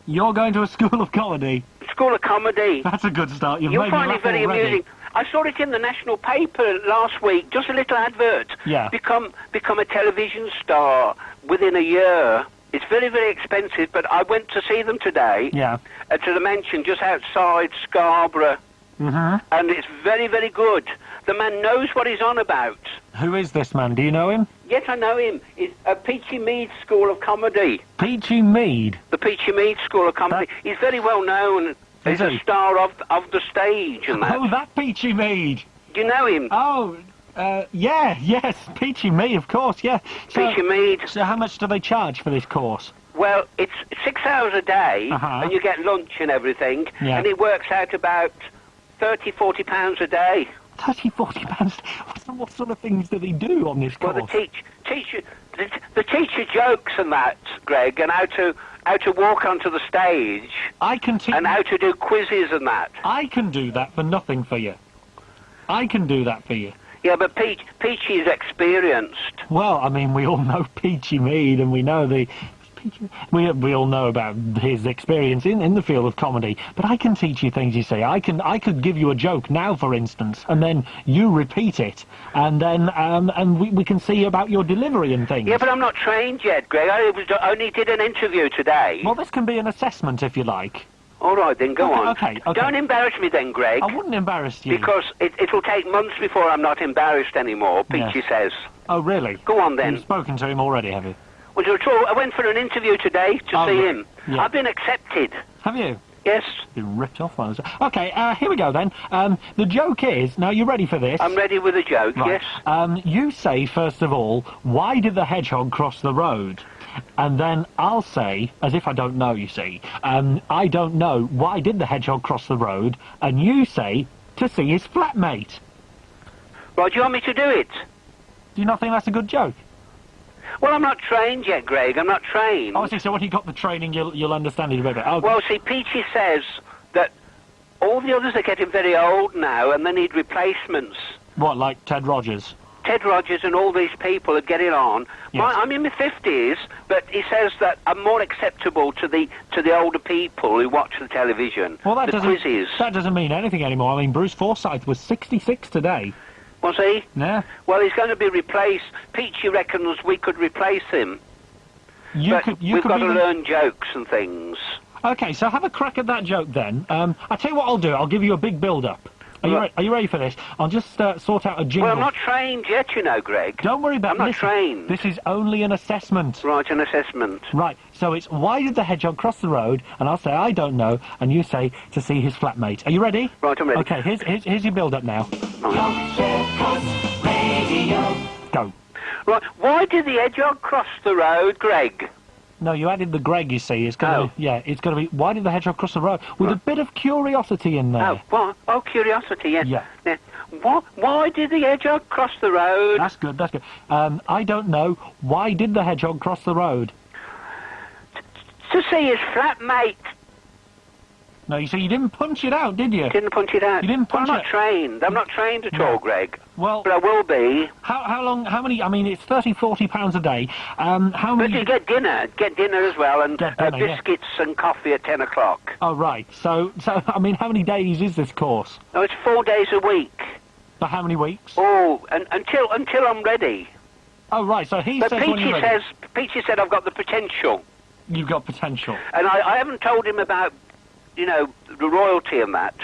You're going to a school of comedy? School of comedy. That's a good start. You'll find it very amusing. I saw it in the national paper last week, just a little advert. Yeah. Become a television star within a year. It's very, very expensive, but I went to see them today. Yeah. To the mansion just outside Scarborough. and it's very, very good. The man knows what he's on about. Who is this man? Do you know him? Yes, I know him. It's a Peachy Mead School of Comedy. Peachy Mead? The Peachy Mead School of Comedy. He's very well known. He's a star of the stage and that. Oh, that Peachy Mead. Do you know him? Oh, yes, Peachy Mead, of course, yeah. So, Peachy Mead. So how much do they charge for this course? Well, it's 6 hours a day, and you get lunch and everything, and it works out about £30-40 a day. £30-40? What sort of things do they do on this course? Well, the teacher jokes and that, Greg, and how to walk onto the stage. I can teach. And how to do quizzes and that. I can do that for nothing for you. I can do that for you. Yeah, but Peachy's experienced. Well, I mean, we all know Peachy Mead, and we know we all know about his experience in the field of comedy. But I can teach you things. You see, I could give you a joke now, for instance, and then you repeat it, and then we can see about your delivery and things. Yeah, but I'm not trained yet, Greg. I only did an interview today. Well, this can be an assessment if you like. All right, then, go on. Okay. Don't embarrass me then, Greg. I wouldn't embarrass you. Because it'll take months before I'm not embarrassed anymore, Peachy says. Oh, really? Go on, then. You've spoken to him already, have you? Well, I went for an interview today to see him. Yeah. I've been accepted. Have you? Yes. Been ripped off by us. Okay, here we go then. The joke is, now you ready for this? I'm ready with a joke, right. Yes. You say, first of all, why did the hedgehog cross the road? And then I'll say, as if I don't know, you see, I don't know, why did the hedgehog cross the road? And you say, to see his flatmate. Right, do you want me to do it? Do you not think that's a good joke? Well, I'm not trained yet, Greg. I'm not trained. Oh, so when you got the training, you'll understand it a bit better. Okay. Well, see, Peachy says that all the others are getting very old now, and they need replacements. What, like Ted Rogers? Ted Rogers and all these people are getting on. Yes. I'm in my 50s, but he says that I'm more acceptable to the older people who watch the television. Well, that doesn't mean anything anymore. I mean, Bruce Forsyth was 66 today. Was he? Yeah. Well, he's going to be replaced. Peachy reckons we could replace him. We've got to learn jokes and things. Okay, so have a crack at that joke then. I'll tell you what I'll do. I'll give you a big build-up. Are you ready for this? I'll just sort out a jingle. Well, I'm not trained yet, you know, Greg. Don't worry about it. I'm not trained. This is only an assessment. Right, an assessment. Right, so it's why did the hedgehog cross the road? And I'll say I don't know, and you say to see his flatmate. Are you ready? Right, I'm ready. Okay, here's your build-up now. Go. Right, why did the hedgehog cross the road, Greg? No, you added the Greg, you see. It's going to be, it's going to be, why did the hedgehog cross the road? With a bit of curiosity in there. Oh, what? Oh, curiosity, yes. Yeah. Why did the hedgehog cross the road? That's good, that's good. I don't know. Why did the hedgehog cross the road? To see his flatmate. No, you see, you didn't punch it out, did you? Didn't punch it out. You didn't punch I'm not trained. I'm not trained at all, Greg. Well, but I will be. How many, I mean, it's £30-40 a day. How many... But you get dinner as well, and biscuits and coffee at 10 o'clock. Oh, right. So, I mean, how many days is this course? Oh, it's 4 days a week. For how many weeks? Oh, and until I'm ready. Oh, right, so he says when you're ready. Peachy said I've got the potential. You've got potential. And I haven't told him about, you know, the royalty and that.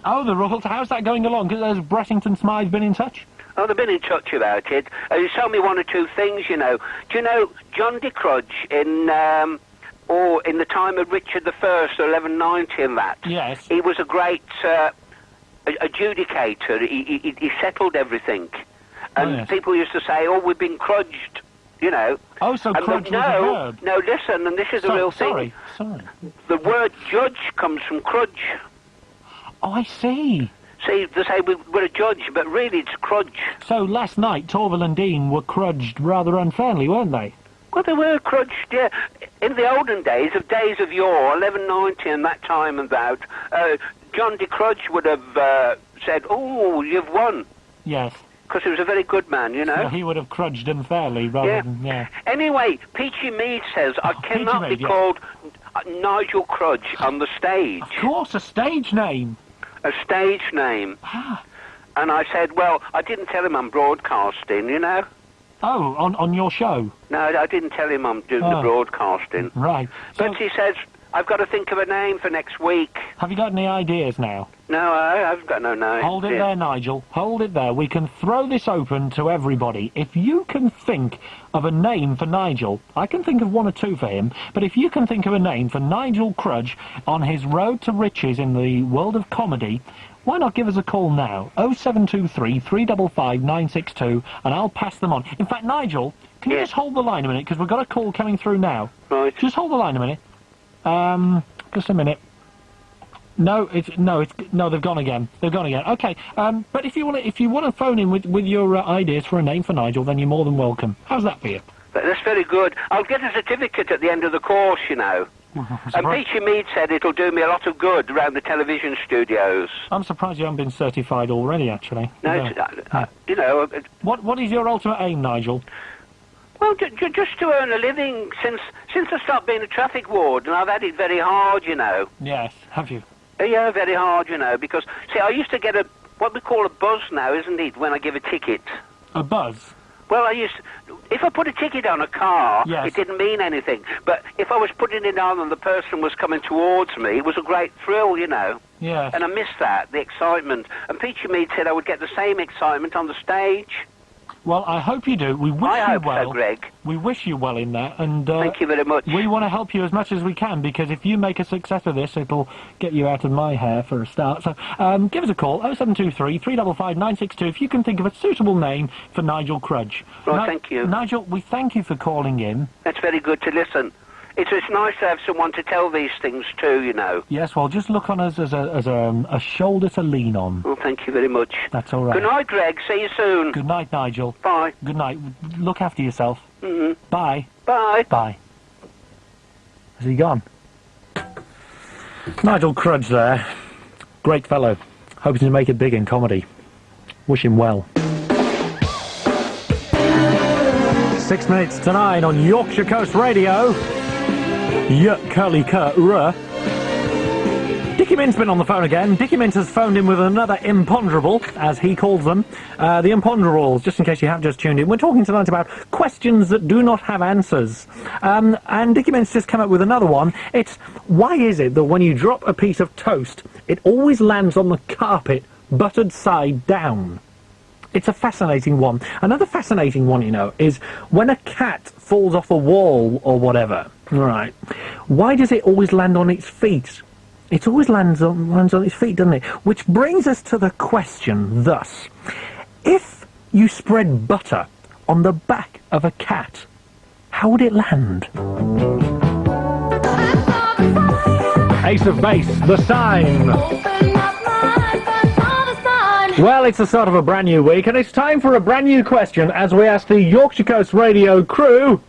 Oh, the royalty. How's that going along? Because has Bressington Smythe been in touch? Oh, they've been in touch about it. He told me one or two things, you know. Do you know John de Crudge in the time of Richard I, 1190 and that? Yes. He was a great adjudicator. He settled everything. And people used to say, oh, we've been crudged, you know. Oh, so crudge was a verb? No, listen, and this is a real thing. Sorry. The word judge comes from crudge. Oh, I see. See, they say we're a judge, but really it's crudge. So last night, Torval and Dean were crudged rather unfairly, weren't they? Well, they were crudged, yeah. In the olden days of yore, 1190 and that time and that, John de Crudge would have said, oh, you've won. Yes. Because he was a very good man, you know. So he would have crudged unfairly rather than, Anyway, Peachy Mead says, I cannot be called Nigel Crudge on the stage. Of course, a stage name. A stage name. Ah. And I said, well, I didn't tell him I'm broadcasting, you know. Oh, on your show? No, I didn't tell him I'm doing the broadcasting. Right. But he says, I've got to think of a name for next week. Have you got any ideas now? No, I've got no name. Hold it there, Nigel. Hold it there. We can throw this open to everybody. If you can think of a name for Nigel, I can think of one or two for him, but if you can think of a name for Nigel Crudge on his road to riches in the world of comedy, why not give us a call now? 0723 355 962, and I'll pass them on. In fact, Nigel, can you just hold the line a minute, because we've got a call coming through now. Right. Just hold the line a minute. Just a minute. No, they've gone again. They've gone again. Okay, but if you want to phone in with your ideas for a name for Nigel, then you're more than welcome. How's that for you? That's very good. I'll get a certificate at the end of the course, you know. And Peachy Mead said it'll do me a lot of good around the television studios. I'm surprised you haven't been certified already, actually. No, you know... What is your ultimate aim, Nigel? Well, just to earn a living since I stopped being a traffic ward, and I've had it very hard, you know. Yes, have you? Yeah, very hard, you know, because, see, I used to get what we call a buzz now, isn't it, when I give a ticket? A buzz? Well, if I put a ticket on a car, yes, it didn't mean anything. But if I was putting it on and the person was coming towards me, it was a great thrill, you know. Yes. And I missed that, the excitement. And Peachy Mead said I would get the same excitement on the stage. Well, I hope you do. We wish I you hope well. so, Greg. We wish you well in that, and thank you very much. We want to help you as much as we can, because if you make a success of this, it'll get you out of my hair for a start. So give us a call, 0723 355 962, if you can think of a suitable name for Nigel Crudge. Right, thank you. Nigel, we thank you for calling in. That's very good to listen. It's nice to have someone to tell these things to, you know. Yes, well, just look on us as a shoulder to lean on. Well, thank you very much. That's all right. Good night, Greg. See you soon. Good night, Nigel. Bye. Good night. Look after yourself. Mm-hmm. Bye. Bye. Bye. Has he gone? Nigel Crudge there. Great fellow. Hoping to make it big in comedy. Wish him well. 6 minutes to 9 on Yorkshire Coast Radio. Curly Kurt Ruh. Dickie Mint's been on the phone again. Dickie Mint has phoned in with another imponderable, as he calls them. The imponderables, just in case you have just tuned in. We're talking tonight about questions that do not have answers. And Dickie Mint's just come up with another one. It's, why is it that when you drop a piece of toast, it always lands on the carpet, buttered side down? It's a fascinating one. Another fascinating one, you know, is when a cat falls off a wall or whatever. Right. Why does it always land on its feet? It always lands on its feet, doesn't it? Which brings us to the question thus. If you spread butter on the back of a cat, how would it land? Ace of Base, The Sign. Well, it's the start of a brand new week, and it's time for a brand new question as we ask the Yorkshire Coast Radio crew...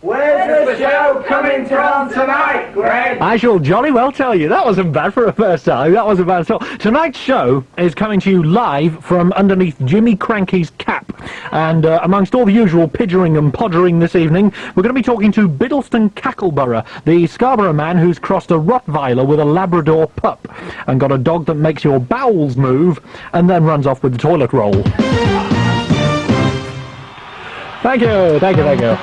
Where's the show coming from tonight, Greg? I shall jolly well tell you. That wasn't bad for a first time. That wasn't bad at all. Tonight's show is coming to you live from underneath Jimmy Cranky's cap. And amongst all the usual pidgering and poddering this evening, we're going to be talking to Biddleston Cackleborough, the Scarborough man who's crossed a Rottweiler with a Labrador pup and got a dog that makes your bowels move and then runs off with the toilet roll. Thank you, thank you, thank you.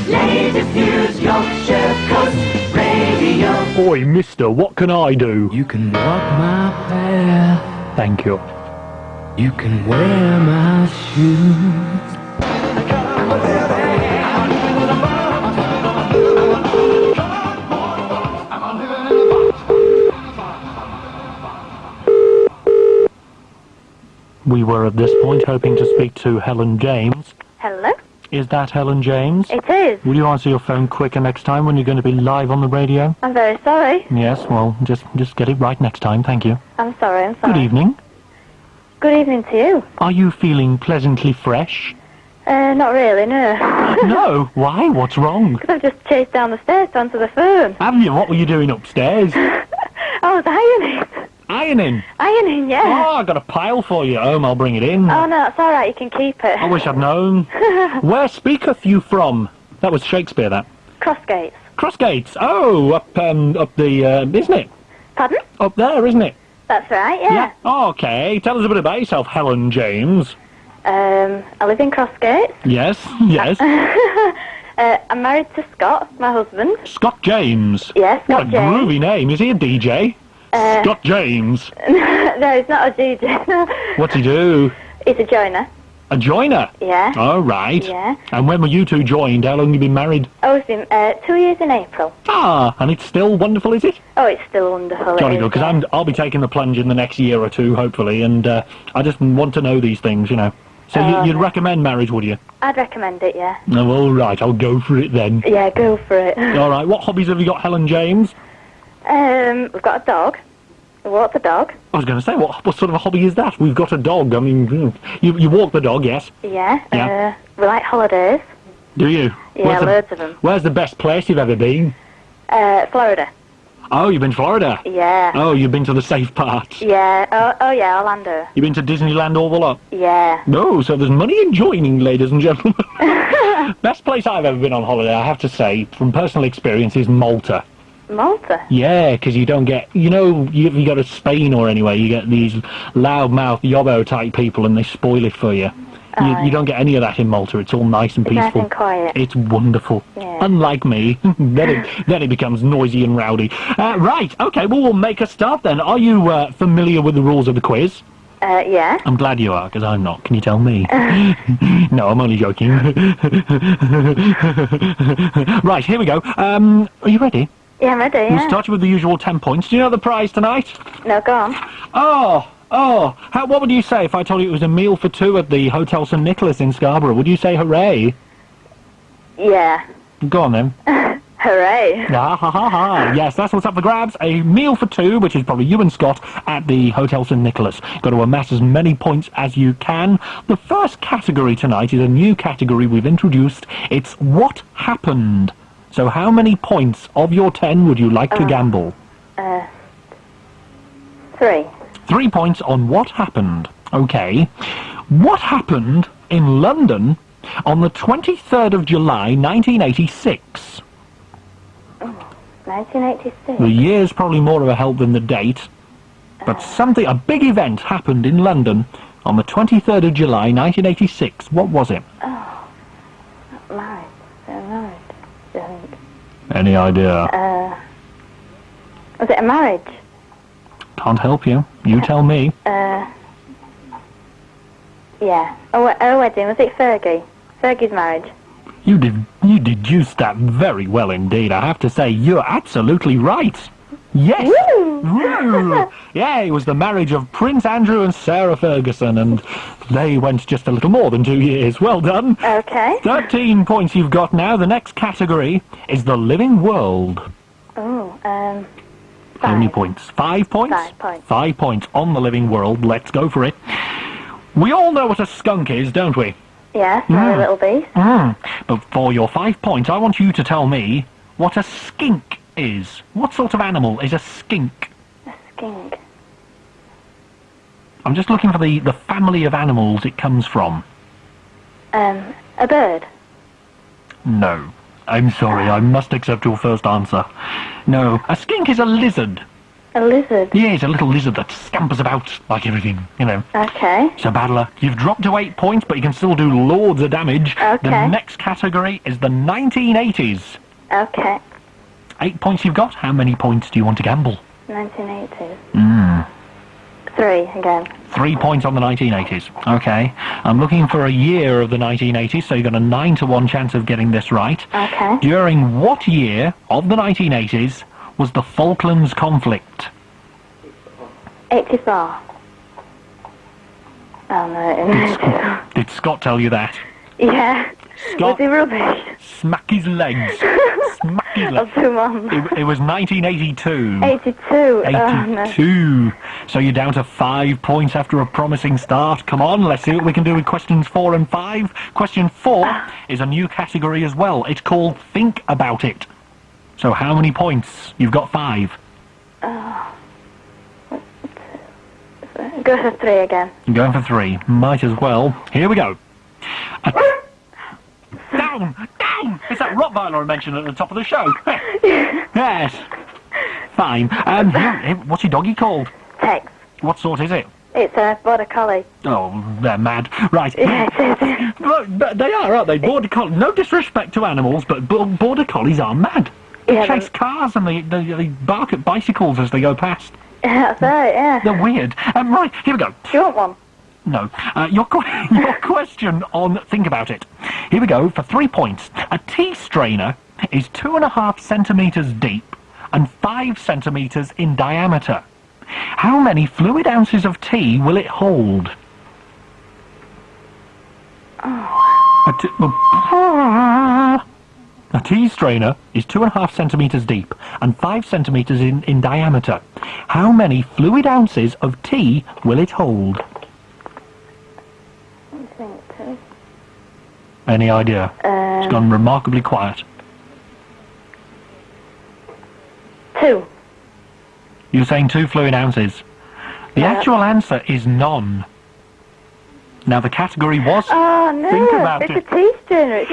Latest news, Yorkshire Coast Radio. Oi, mister, what can I do? You can walk my path. Thank you. You can wear my shoes. We were at this point hoping to speak to Helen James. Hello? Is that Helen James? It is. Will you answer your phone quicker next time when you're going to be live on the radio? I'm very sorry. Yes, well, just get it right next time, thank you. I'm sorry. Good evening. Good evening to you. Are you feeling pleasantly fresh? Not really, no. No? Why? What's wrong? Because I've just chased down the stairs to answer the phone. Have you? What were you doing upstairs? I was ironing. Ironing? Ironing, yeah. Oh, I got a pile for you at home. I'll bring it in. Oh, no, it's all right. You can keep it. I wish I'd known. Where speaketh you from? That was Shakespeare, that. Crossgates. Crossgates. Oh, up the, isn't it? Pardon? Up there, isn't it? That's right, yeah. Oh, okay. Tell us a bit about yourself, Helen James. I live in Crossgate. Yes, yes. I'm married to Scott, my husband. Scott James. Yes, What Scott a James. groovy name. Is he a DJ? Scott James. No, he's not a DJ. What's he do? He's a joiner. A joiner? Yeah. All right. Yeah. And when were you two joined? How long have you been married? Oh, it's been 2 years in April. Ah, and it's still wonderful, is it? Oh, it's still wonderful. Jolly it good, is, because I'll be taking the plunge in the next year or two, hopefully, and I just want to know these things, you know. So you'd recommend marriage, would you? I'd recommend it, yeah. No, all right, I'll go for it then. Yeah, go for it. All right, what hobbies have you got, Helen James? We've got a dog. We walk the dog. I was going to say, what sort of a hobby is that? We've got a dog. I mean, you walk the dog, yes? Yeah. Yeah. We like holidays. Do you? Yeah, loads of them. Where's the best place you've ever been? Florida. Oh, you've been to Florida? Yeah. Oh, you've been to the safe parts? Yeah. Oh yeah, Orlando. You've been to Disneyland all the lot? Yeah. No, so there's money in joining, ladies and gentlemen. Best place I've ever been on holiday, I have to say, from personal experience, is Malta. Malta? Yeah, because you don't get, you know, if you go to Spain or anywhere, you get these loudmouth yobbo type people and they spoil it for you. You don't get any of that in Malta. It's all nice and peaceful. Nice and quiet. It's wonderful. Yeah. Unlike me, then it becomes noisy and rowdy. Right, okay, well, we'll make a start then. Are you familiar with the rules of the quiz? Yeah. I'm glad you are, because I'm not. Can you tell me? No, I'm only joking. Right, here we go. Are you ready? Yeah, I'm ready, yeah. We'll start you with the usual 10 points. Do you know the prize tonight? No, go on. Oh, what would you say if I told you it was a meal for two at the Hotel St Nicholas in Scarborough? Would you say hooray? Yeah. Go on then. Hooray. Ah, ha, ha, ha. Yes, that's what's up for grabs. A meal for two, which is probably you and Scott, at the Hotel St Nicholas. Got to amass as many points as you can. The first category tonight is a new category we've introduced. It's What Happened. So how many points of your 10 would you like to gamble? 3. 3 points on What Happened. Okay. What happened in London on the 23rd of July, 1986? 1986. The year's probably more of a help than the date, but a big event happened in London on the 23rd of July, 1986. What was it? Oh, married. They're married, I think. Any idea? Was it a marriage? Can't help you. You tell me. Yeah. A wedding. Was it Fergie? Fergie's marriage. You deduced that very well indeed. I have to say, you're absolutely right. Yes! Woo! Woo! Yeah, it was the marriage of Prince Andrew and Sarah Ferguson, and they went just a little more than 2 years. Well done. Okay. 13 points you've got now. The next category is the living world. Oh, 5. How many points? 5 points? 5 points. 5 points on the living world. Let's go for it. We all know what a skunk is, don't we? Yeah, my little beast. But for your 5 points, I want you to tell me what a skink is. What sort of animal is a skink? A skink. I'm just looking for the family of animals it comes from. A bird. No. I'm sorry, I must accept your first answer. No, a skink is a lizard. A lizard. Yeah, it's a little lizard that scampers about like everything, you know. Okay. So, Battler, you've dropped to 8 points, but you can still do loads of damage. Okay. The next category is the 1980s. Okay. 8 points you've got. How many points do you want to gamble? 1980s. 3 again. 3 points on the 1980s. Okay. I'm looking for a year of the 1980s, so you've got a 9 to 1 chance of getting this right. Okay. During what year of the 1980s was the Falklands conflict? 84. Oh no. Did Scott tell you that? Yeah. Scott, Was he rubbish? smack his legs. Smack his I'll legs. do him on. It was 1982. 82. Oh no. 82. So you're down to 5 points after a promising start. Come on, let's see what we can do with questions 4 and 5. Question 4 is a new category as well. It's called Think About It. So how many points? You've got 5. Go for 3 again. You're going for 3. Might as well. Here we go. Down! Down! It's that Rottweiler I mentioned at the top of the show. Yes. Fine. What's your doggy called? Tex. What sort is it? It's a border collie. Oh, they're mad. Right. Yeah, it is. But they are, aren't they? Border collies. No disrespect to animals, but border collies are mad. They Yeah, chase cars and they bark at bicycles as they go past. Yeah, that's right, yeah. They're weird. Right, here we go. Do you want one? No. Your question on Think About It. Here we go for 3 points. A tea strainer is 2.5 centimetres deep and 5 centimetres in diameter. How many fluid ounces of tea will it hold? A tea strainer is 2.5 centimetres deep and 5 centimetres in diameter. How many fluid ounces of tea will it hold? I think two. Any idea? It's gone remarkably quiet. 2. You're saying 2 fluid ounces. The actual answer is none. Now the category was... Oh no, Think about it's it. a tea strainer. It's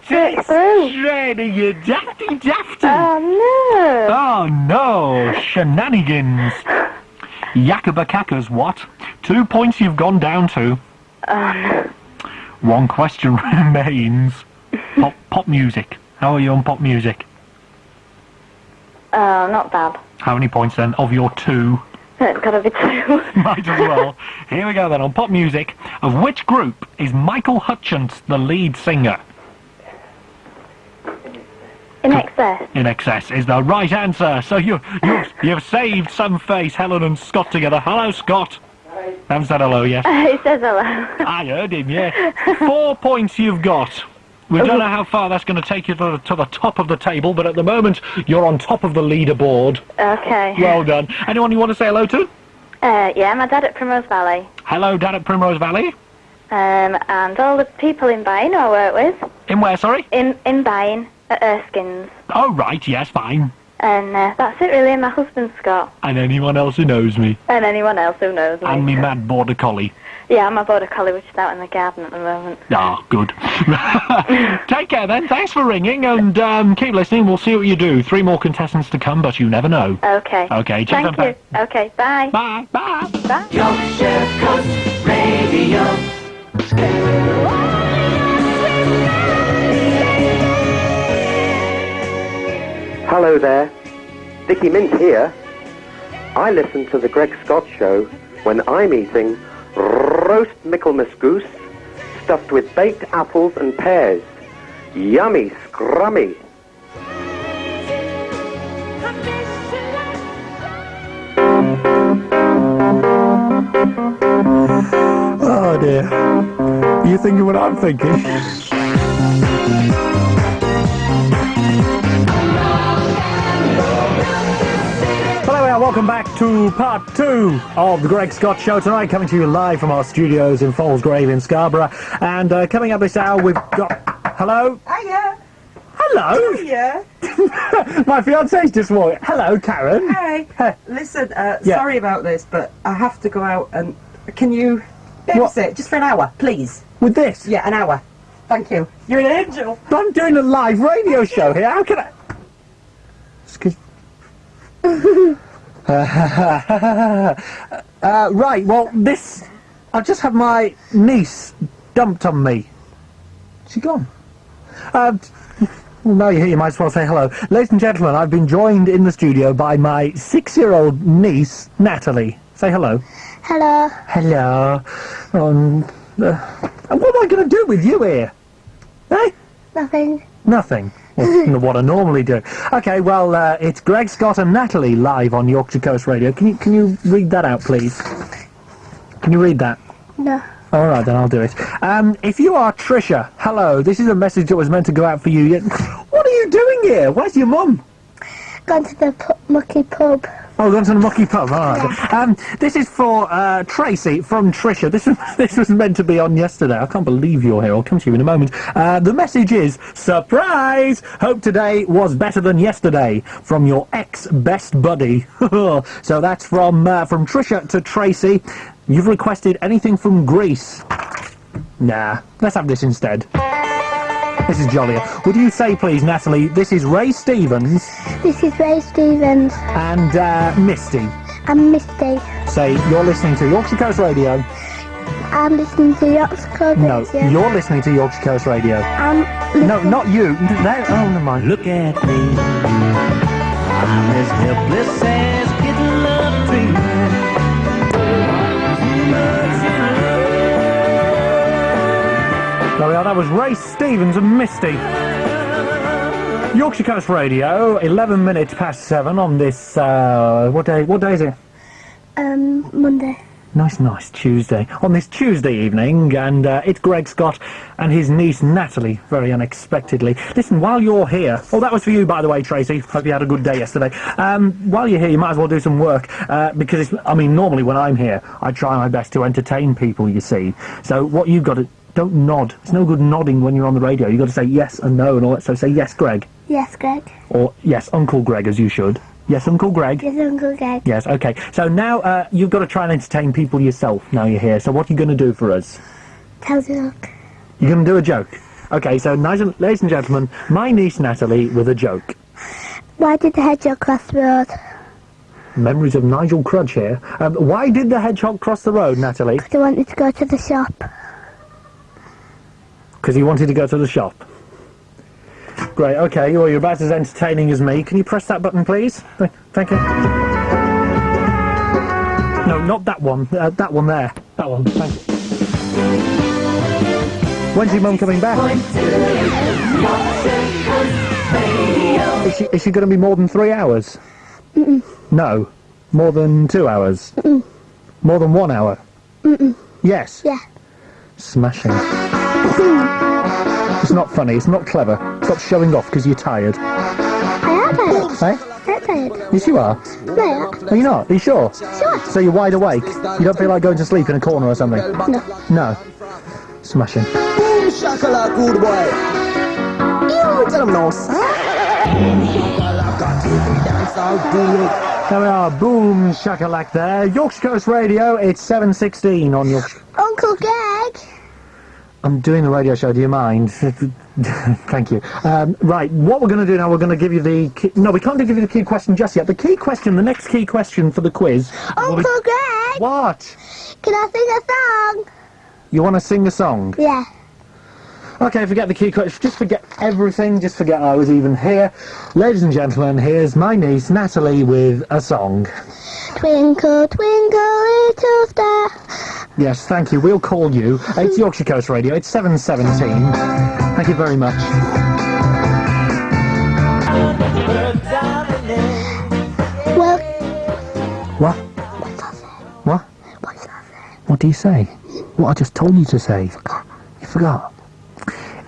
straight through. strainer, you dafty. Oh no. Oh no, shenanigans. Yakabakakas, what? 2 points you've gone down to. Oh no. 1 question remains. Pop music. How are you on pop music? Oh, not bad. How many points then of your 2? It's gotta be 2. Might as well. Here we go then, on pop music. Of which group is Michael Hutchence the lead singer? In excess. In Excess is the right answer. So you've saved some face, Helen and Scott together. Hello, Scott. Haven't said hello yet. He says hello. I heard him, yeah. 4 points you've got. We don't know how far that's going to take you to the top of the table, but at the moment you're on top of the leaderboard. Okay. Well done. Anyone you want to say hello to? Yeah, my dad at Primrose Valley. Hello, Dad at Primrose Valley. And all the people in Bayne I work with. In where, sorry? In Bayne at Erskine's. Oh, right, yes, fine. And that's it really, and my husband Scott. And anyone else who knows me. And anyone else who knows me. And me mad border collie. Yeah, I'm a border collie which is out in the garden at the moment. Ah, good. Take care then, thanks for ringing, and keep listening, we'll see what you do. 3 more contestants to come, but you never know. Okay. Okay, cheers. Thank you. Okay, bye. Bye, bye. Bye. Yorkshire Coast Radio. Hello there, Dickie Mint here. I listen to the Greg Scott Show when I'm eating roast Michaelmas goose stuffed with baked apples and pears. Yummy, scrummy. Oh dear. You thinking what I'm thinking? Hello and welcome back to part 2 of the Greg Scott Show tonight, coming to you live from our studios in Fallsgrave in Scarborough. And coming up this hour we've got... Hello? Hiya. Hello? Hiya. My fiance's just walked. Hello, Karen. Hi. Hey. Listen, Yeah. sorry about this, but I have to go out and... Can you babysit just for an hour, please? With this? Yeah, an hour. Thank you. You're an angel. I'm doing a live radio show here. How can I... Excuse... right, well, this... I've just had my niece dumped on me. She gone? Well, now you're here, you might as well say hello. Ladies and gentlemen, I've been joined in the studio by my 6-year-old niece, Natalie. Say hello. Hello. Hello. And what am I going to do with you here? Eh? Nothing. Nothing. Well, what I normally do. Okay, well, it's Greg Scott and Natalie live on Yorkshire Coast Radio. Can you read that out, please? Can you read that? No. All right, then I'll do it. If you are Trisha, hello. This is a message that was meant to go out for you. What are you doing here? Where's your mum? Gone to the mucky pub. Oh, gone to the mucky pub. All right. This is for Tracy from Trisha. This was meant to be on yesterday. I can't believe you're here. I'll come to you in a moment. The message is surprise. Hope today was better than yesterday. From your ex-best buddy. So that's from Trisha to Tracy. You've requested anything from Greece. Nah, let's have this instead. This is jollier. Would you say, please, Natalie, this is Ray Stevens. This is Ray Stevens. And Misty. And Misty. Say, you're listening to Yorkshire Coast Radio. I'm listening to Yorkshire Coast No, Radio. you're listening to Yorkshire Coast Radio. No, not you. Oh, never mind. Look at me. I'm as helpless as kitten love dreaming. There we are, that was Ray Stevens and Misty. Yorkshire Coast Radio, 11 minutes past 7 on this, what day is it? Monday. Nice Tuesday. On this Tuesday evening, and it's Greg Scott and his niece Natalie, very unexpectedly. Listen, while you're here... Oh, that was for you, by the way, Tracy. Hope you had a good day yesterday. While you're here, you might as well do some work, because, normally when I'm here, I try my best to entertain people, you see. So what you've got to... Don't nod. It's no good nodding when you're on the radio. You've got to say yes and no and all that. So say yes, Greg. Yes, Greg. Or yes, Uncle Greg, as you should. Yes, Uncle Greg. Yes, Uncle Greg. Yes, okay. So now you've got to try and entertain people yourself now you're here. So what are you going to do for us? Tell us a joke. You're going to do a joke? Okay, so ladies and gentlemen, my niece Natalie with a joke. Why did the hedgehog cross the road? Memories of Nigel Crudge here. Why did the hedgehog cross the road, Natalie? Because he wanted to go to the shop. Because he wanted to go to the shop. Great, okay, well, you're about as entertaining as me. Can you press that button, please? Thank you. No, not that one. That one there. That one, thank you. When's your mum coming back? Is she going to be more than 3 hours? Mm-mm. No. More than 2 hours? Mm-mm. More than 1 hour? Mm-mm. Yes? Yeah. Smashing. It's not funny, it's not clever. Stop showing off because you're tired. I am tired. Hey? I'm tired. Yes, you are. No. Are you not? Are you sure? Sure. So you're wide awake? You don't feel like going to sleep in a corner or something? No. No. Smashing. Boom, shakalaka, good boy. You tell them no, sir. Boom, shakalaka, take me dance all day. There we are, boom shakalak there. Yorkshire Coast Radio, it's 7:16 on Yorkshire... Uncle Greg! I'm doing the radio show, do you mind? Thank you. Right, what we're going to do now, we're going to give you the... No, we can't give you the key question just yet. The key question, the next key question for the quiz... Uncle Greg! What? Can I sing a song? You want to sing a song? Yeah. Okay, forget the key question. Just forget everything. Just forget I was even here. Ladies and gentlemen, here's my niece, Natalie, with a song. Twinkle, twinkle, little star. Yes, thank you. We'll call you. It's Yorkshire Coast Radio. It's 7:17. Thank you very much. Well... What? What? What do you say? What I just told you to say. You forgot?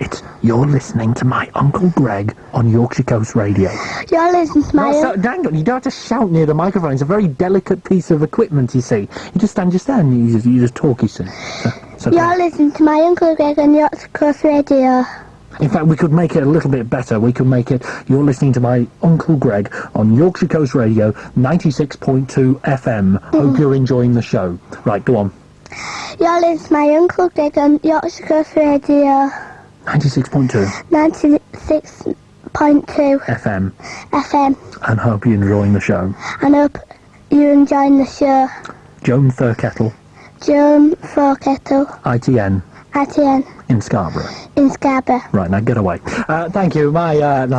It's you're listening to my Uncle Greg on Yorkshire Coast Radio. You're listening to my... No, dang it, you don't have to shout near the microphone. It's a very delicate piece of equipment, you see. You just stand, you just talk, you see. So You're listening to my Uncle Greg on Yorkshire Coast Radio. in fact, we could make it a little bit better. We could make it, you're listening to my Uncle Greg on Yorkshire Coast Radio, 96.2 FM. Hope you're enjoying the show. Right, go on. You're listening to my Uncle Greg on Yorkshire Coast Radio. 96.2 96.2 FM. FM. And hope you're enjoying the show. And hope you're enjoying the show. Joan Thurkettle. Joan Thurkettle. ITN. ITN. In Scarborough. In Scarborough. Right, now get away. Thank you. My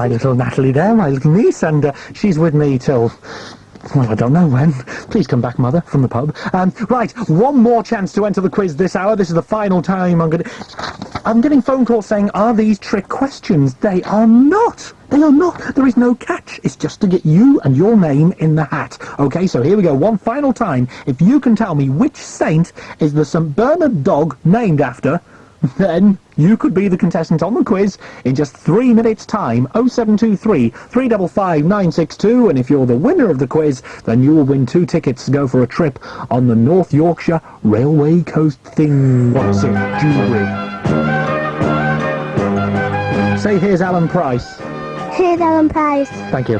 little Natalie there, my little niece, and she's with me till... Well, I don't know when. Please come back, Mother, from the pub. Right, one more chance to enter the quiz this hour. This is the final time I'm getting phone calls saying, are these trick questions? They are not. They are not. There is no catch. It's just to get you and your name in the hat. Okay, so here we go. One final time. If you can tell me which saint is the St. Bernard dog named after, then you could be the contestant on the quiz in just 3 minutes' time. 0723 355 962, and if you're the winner of the quiz, then you will win 2 tickets to go for a trip on the North Yorkshire Railway Coast thing. What's it? Jewellery. Say, here's Alan Price. Here's Alan Price. Thank you.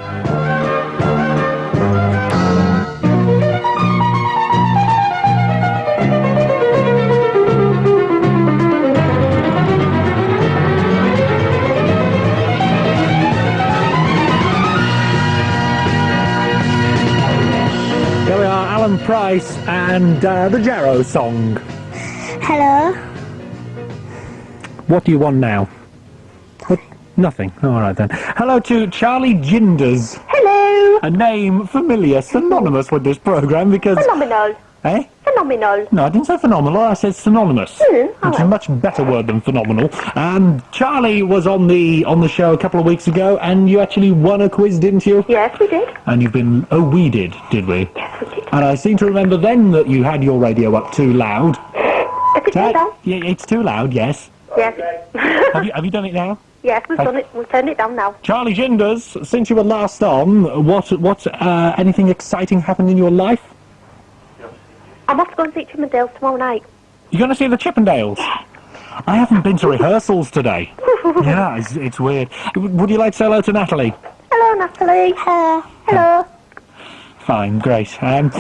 Price and the Jarrow song. Hello. What do you want now? What? Nothing. All right then. Hello to Charlie Ginders. Hello. A name familiar, synonymous with this programme because... Phenomenal. Eh? Phenomenal. No, I didn't say phenomenal, I said synonymous. Which is a much better word than phenomenal. And Charlie was on the show a couple of weeks ago, and you actually won a quiz, didn't you? Yes, we did. And you've been... Oh, we did we? Yes, we did. And I seem to remember then that you had your radio up too loud. Is it too loud? Yeah, it's too loud, yes. Yes. Have you done it now? Yes, we've done it. We've turned it down now. Charlie Ginders, since you were last on, what anything exciting happened in your life? I'm off to go and see Chippendales tomorrow night. You're going to see the Chippendales? I haven't been to rehearsals today. Yeah, it's weird. Would you like to say hello to Natalie? Hello, Natalie. Hello. Hello. Fine, great. Right.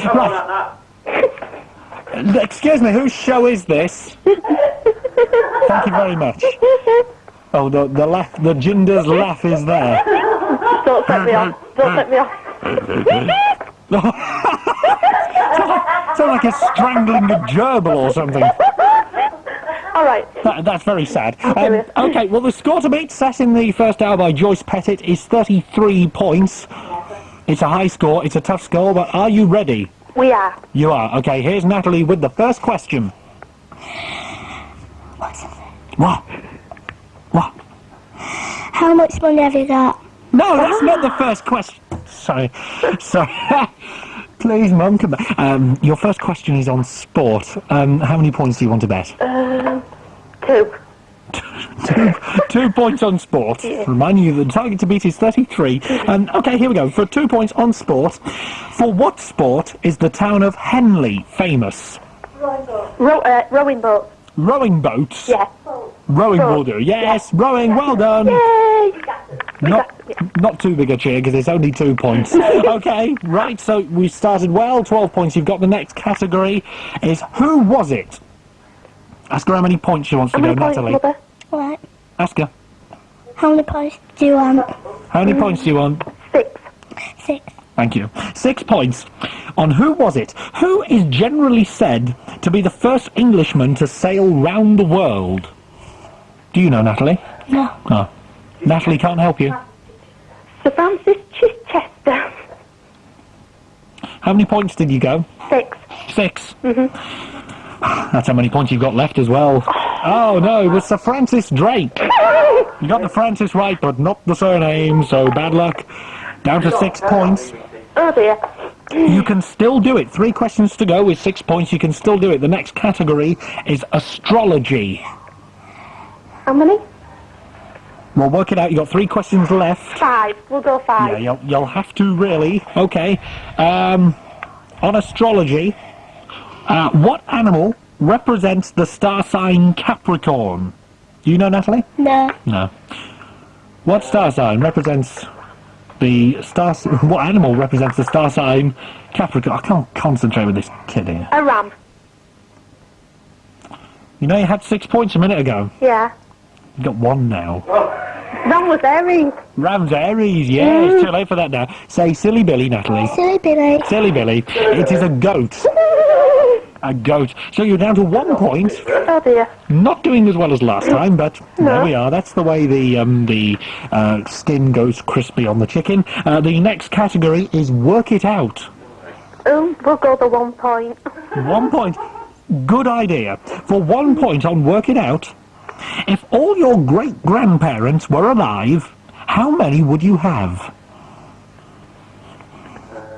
Excuse me, whose show is this? Thank you very much. Oh, the laugh, the Ginders laugh is there. Don't set me off. Don't set me off. Sounds like you're strangling a gerbil or something. All right. That's very sad. Okay, well, the score to beat set in the first hour by Joyce Pettit is 33 points. It's a high score, it's a tough score, but are you ready? We are. You are. Okay, here's Natalie with the first question. What? How much money have you got? No, that's not the first question. Sorry. Please, Mum, come back. Your first question is on sport. How many points do you want to bet? 2. 2 points on sport. Yeah. Reminding you that the target to beat is 33. Okay, here we go. For 2 points on sport. For what sport is the town of Henley famous? Rowing boat. Rowing boats? Yeah. Rowing will do. Yes, rowing, well done. Yay! Not too big a cheer because it's only 2 points. Okay, right, so we started well, 12 points. You've got the next category is who was it? Ask her how many points she wants to go, Natalie. Right. Ask her. How many points do you want? How many points do you want? 6. 6. Thank you. 6 points. On who was it? Who is generally said to be the first Englishman to sail round the world? Do you know, Natalie? No. Oh. Natalie can't help you. Sir Francis Chichester. How many points did you go? 6. 6. That's how many points you've got left as well. Oh no, it was Sir Francis Drake. You got the Francis right, but not the surname, so bad luck. Down to 6 points. Oh dear. You can still do it. 3 questions to go with 6 points. You can still do it. The next category is astrology. How many? We'll work it out. You've got 3 questions left. 5. We'll go 5. Yeah, you'll have to really. Okay. On astrology, what animal represents the star sign Capricorn? Do you know, Natalie? No. No. What star sign represents the star... What animal represents the star sign Capricorn? I can't concentrate with this kid here. A ram. You know you had 6 points a minute ago. Yeah. You got 1 now. Ram was Aries. Ram's Aries, yeah, it's too late for that now. Say silly Billy, Natalie. Silly Billy. Silly Billy. It is a goat. A goat. So you're down to 1 point. Oh dear. Not doing as well as last time, but there we are. That's the way the skin goes crispy on the chicken. The next category is work it out. We'll go the 1 point. 1 point. Good idea. For 1 point on work it out, if all your great-grandparents were alive, how many would you have?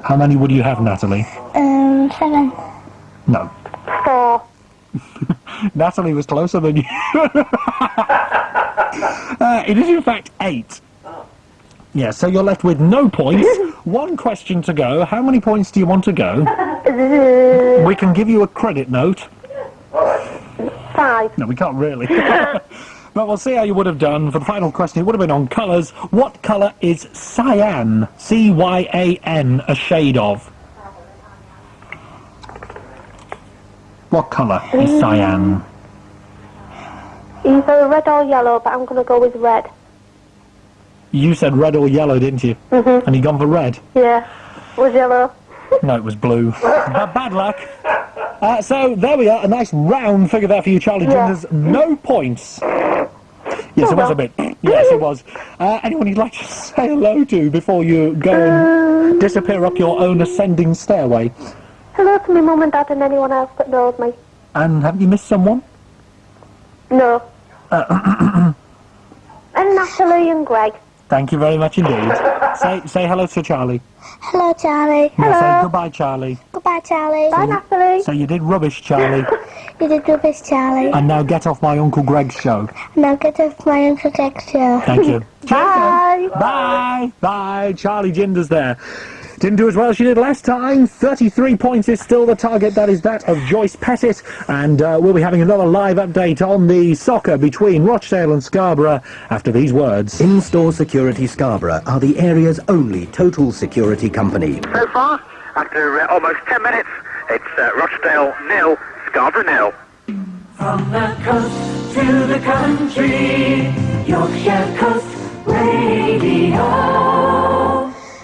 How many would you have, Natalie? 7. No. 4. Natalie was closer than you. It is in fact 8. Yeah, so you're left with no points. 1 question to go. How many points do you want to go? We can give you a credit note. 5. No, we can't really. But we'll see how you would have done. For the final question, it would have been on colours. What colour is cyan? C-Y-A-N, a shade of? What colour is cyan? Either red or yellow, but I'm going to go with red. You said red or yellow, didn't you? And you gone for red? Yeah. Was yellow. No, it was blue. Bad luck. So, there we are. A nice round figure there for you, Charlie Ginders. No points. Yes, it was a bit. Yes, it was. Anyone you'd like to say hello to before you go and disappear up your own ascending stairway? Hello to my mum and dad and anyone else that knows me. And haven't you missed someone? No. And Natalie and Greg. Thank you very much indeed. Say hello to Charlie. Hello, Charlie. Now say goodbye, Charlie. Goodbye, Charlie. Bye, Natalie. So you did rubbish, Charlie. You did rubbish, Charlie. And now get off my Uncle Greg's show. Now get off my Uncle Greg's show. Thank you. Bye. Bye. Bye. Charlie Ginders there. Didn't do as well as she did last time. 33 points is still the target. That is that of Joyce Pettit. And we'll be having another live update on the soccer between Rochdale and Scarborough after these words. In-store Security Scarborough are the area's only total security company. So far, after almost 10 minutes, it's Rochdale 0, Scarborough 0. From the coast to the country, Yorkshire Coast Radio.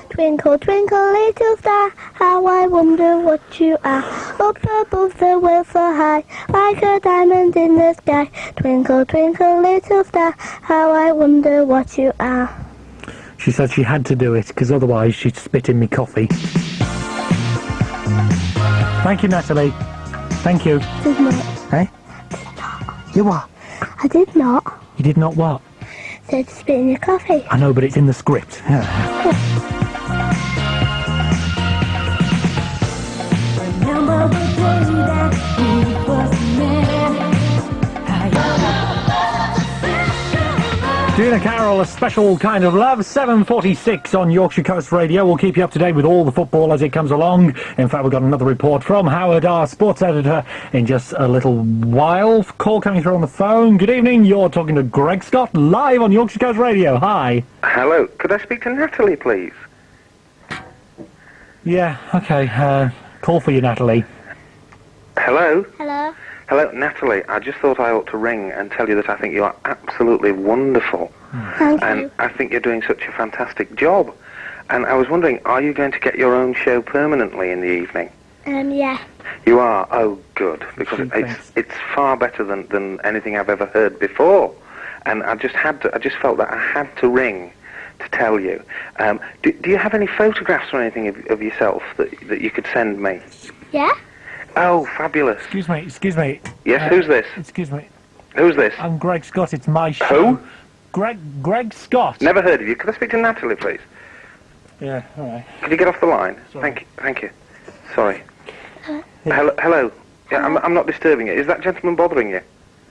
Twinkle, twinkle, little star, how I wonder what you are. Up above the world so high, like a diamond in the sky. Twinkle, twinkle, little star, how I wonder what you are. She said she had to do it, because otherwise she'd spit in me coffee. Thank you, Natalie. Thank you. Did not. Eh? Did not. You what? I did not. You did not what? Said spit in your coffee. I know, but it's in the script. Yeah. Remember the day that we first met. Gina Carroll, A Special Kind of Love, 7:46 on Yorkshire Coast Radio. We'll keep you up to date with all the football as it comes along. In fact, we've got another report from Howard, our sports editor, in just a little while. Call coming through on the phone. Good evening, you're talking to Greg Scott, live on Yorkshire Coast Radio. Hi. Hello, could I speak to Natalie, please? Yeah, okay, call for you, Natalie. Hello? Hello? Hello, Natalie. I just thought I ought to ring and tell you that I think you are absolutely wonderful. Thank and you. I think you're doing such a fantastic job. And I was wondering, are you going to get your own show permanently in the evening? Yeah. You are? Oh, good. Because it's far better than anything I've ever heard before. And I just felt that I had to ring to tell you. Do you have any photographs or anything of yourself that you could send me? Yeah? Oh, fabulous. Excuse me. Yes, who's this? Excuse me. Who's this? I'm Greg Scott, it's my show. Who? Greg Scott. Never heard of you. Could I speak to Natalie, please? Yeah, alright. Could you get off the line? Sorry. Thank you. Sorry. Hello? Yeah, I'm not disturbing you. Is that gentleman bothering you?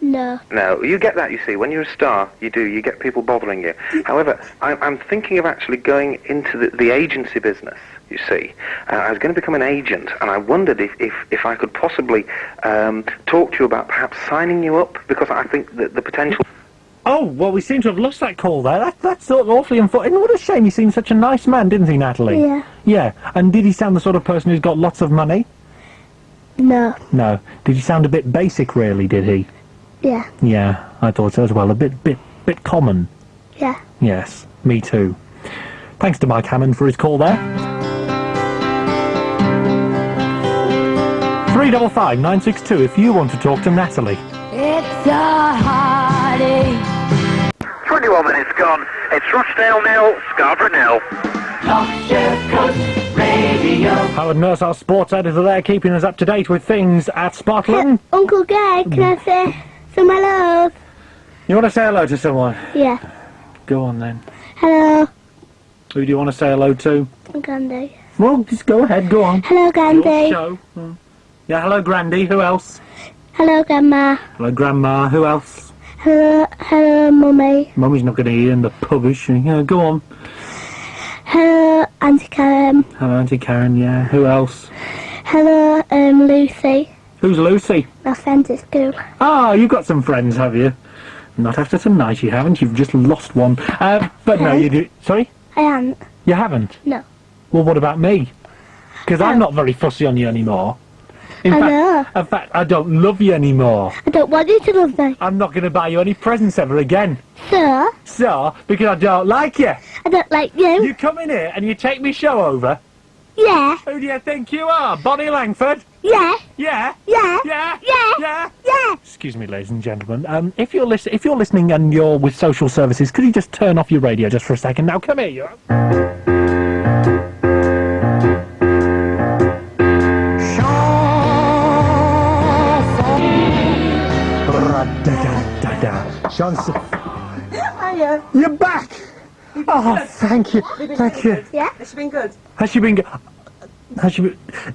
No. No, you get that, you see. When you're a star, you get people bothering you. However, I'm thinking of actually going into the agency business, you see. I was going to become an agent, and I wondered if I could possibly talk to you about perhaps signing you up, because I think that the potential... Oh, well, we seem to have lost that call there. That's sort of awfully unfortunate. What a shame. He seemed such a nice man, didn't he, Natalie? Yeah. Yeah. And did he sound the sort of person who's got lots of money? No. No. Did he sound a bit basic, really, did he? Yeah. Yeah, I thought so as well. A bit common. Yeah. Yes, me too. Thanks to Mike Hammond for his call there. 355-962 if you want to talk to Natalie. It's a heartache. 21 minutes gone. It's Rochdale 0, Scarborough 0. Yorkshire Coast Radio. Howard Nurse, our sports editor there, keeping us up to date with things at Spotland. Uncle Greg, can I say some hellos? You want to say hello to someone? Yeah. Go on then. Hello. Who do you want to say hello to? Grandy. Well, just go ahead, go on. Hello, Grandy. Your show. Yeah, hello, Grandy. Who else? Hello, Grandma. Hello, Grandma. Who else? Hello, Mummy. Mummy's not going to hear in the pub, is she? Yeah, go on. Hello, Auntie Karen. Hello, Auntie Karen, yeah. Who else? Hello, Lucy. Who's Lucy? My friend at school. Ah, you've got some friends, have you? Not after tonight, you haven't. You've just lost one. But no, you do... Sorry? I haven't. You haven't? No. Well, what about me? Because I'm not very fussy on you anymore. In fact, I don't love you anymore. I don't want you to love me. I'm not going to buy you any presents ever again. So? So? Because I don't like you. I don't like you. You come in here and you take me show over. Yeah. Who do you think you are? Bonnie Langford? Yeah. Yeah? Yeah. Yeah? Yeah. Yeah? Yeah. Excuse me, ladies and gentlemen. If you're listening and you're with social services, could you just turn off your radio just for a second? Now, come here, you. Johnson. Hiya. You're back! Oh, thank you. Thank you. Yeah? Has she been good? Has she been good?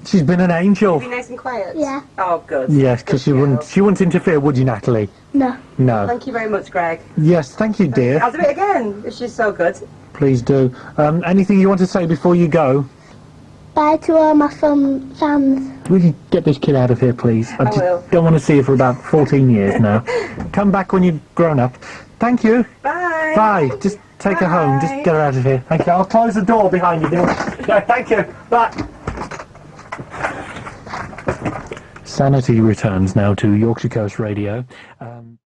She's been an angel. Been nice and quiet? Yeah. Oh, good. Yes, because she wouldn't interfere, would you, Natalie? No. No. Thank you very much, Greg. Yes, thank you, dear. I'll do it again if she's so good. Please do. Anything you want to say before you go? Bye to all my fans. Will you get this kid out of here, please? I just will. don't want to see her for about 14 years now. Come back when you've grown up. Thank you. Bye. Bye. Just take her home. Just get her out of here. Thank you. I'll close the door behind you, dear. No, thank you. Bye. Sanity returns now to Yorkshire Coast Radio.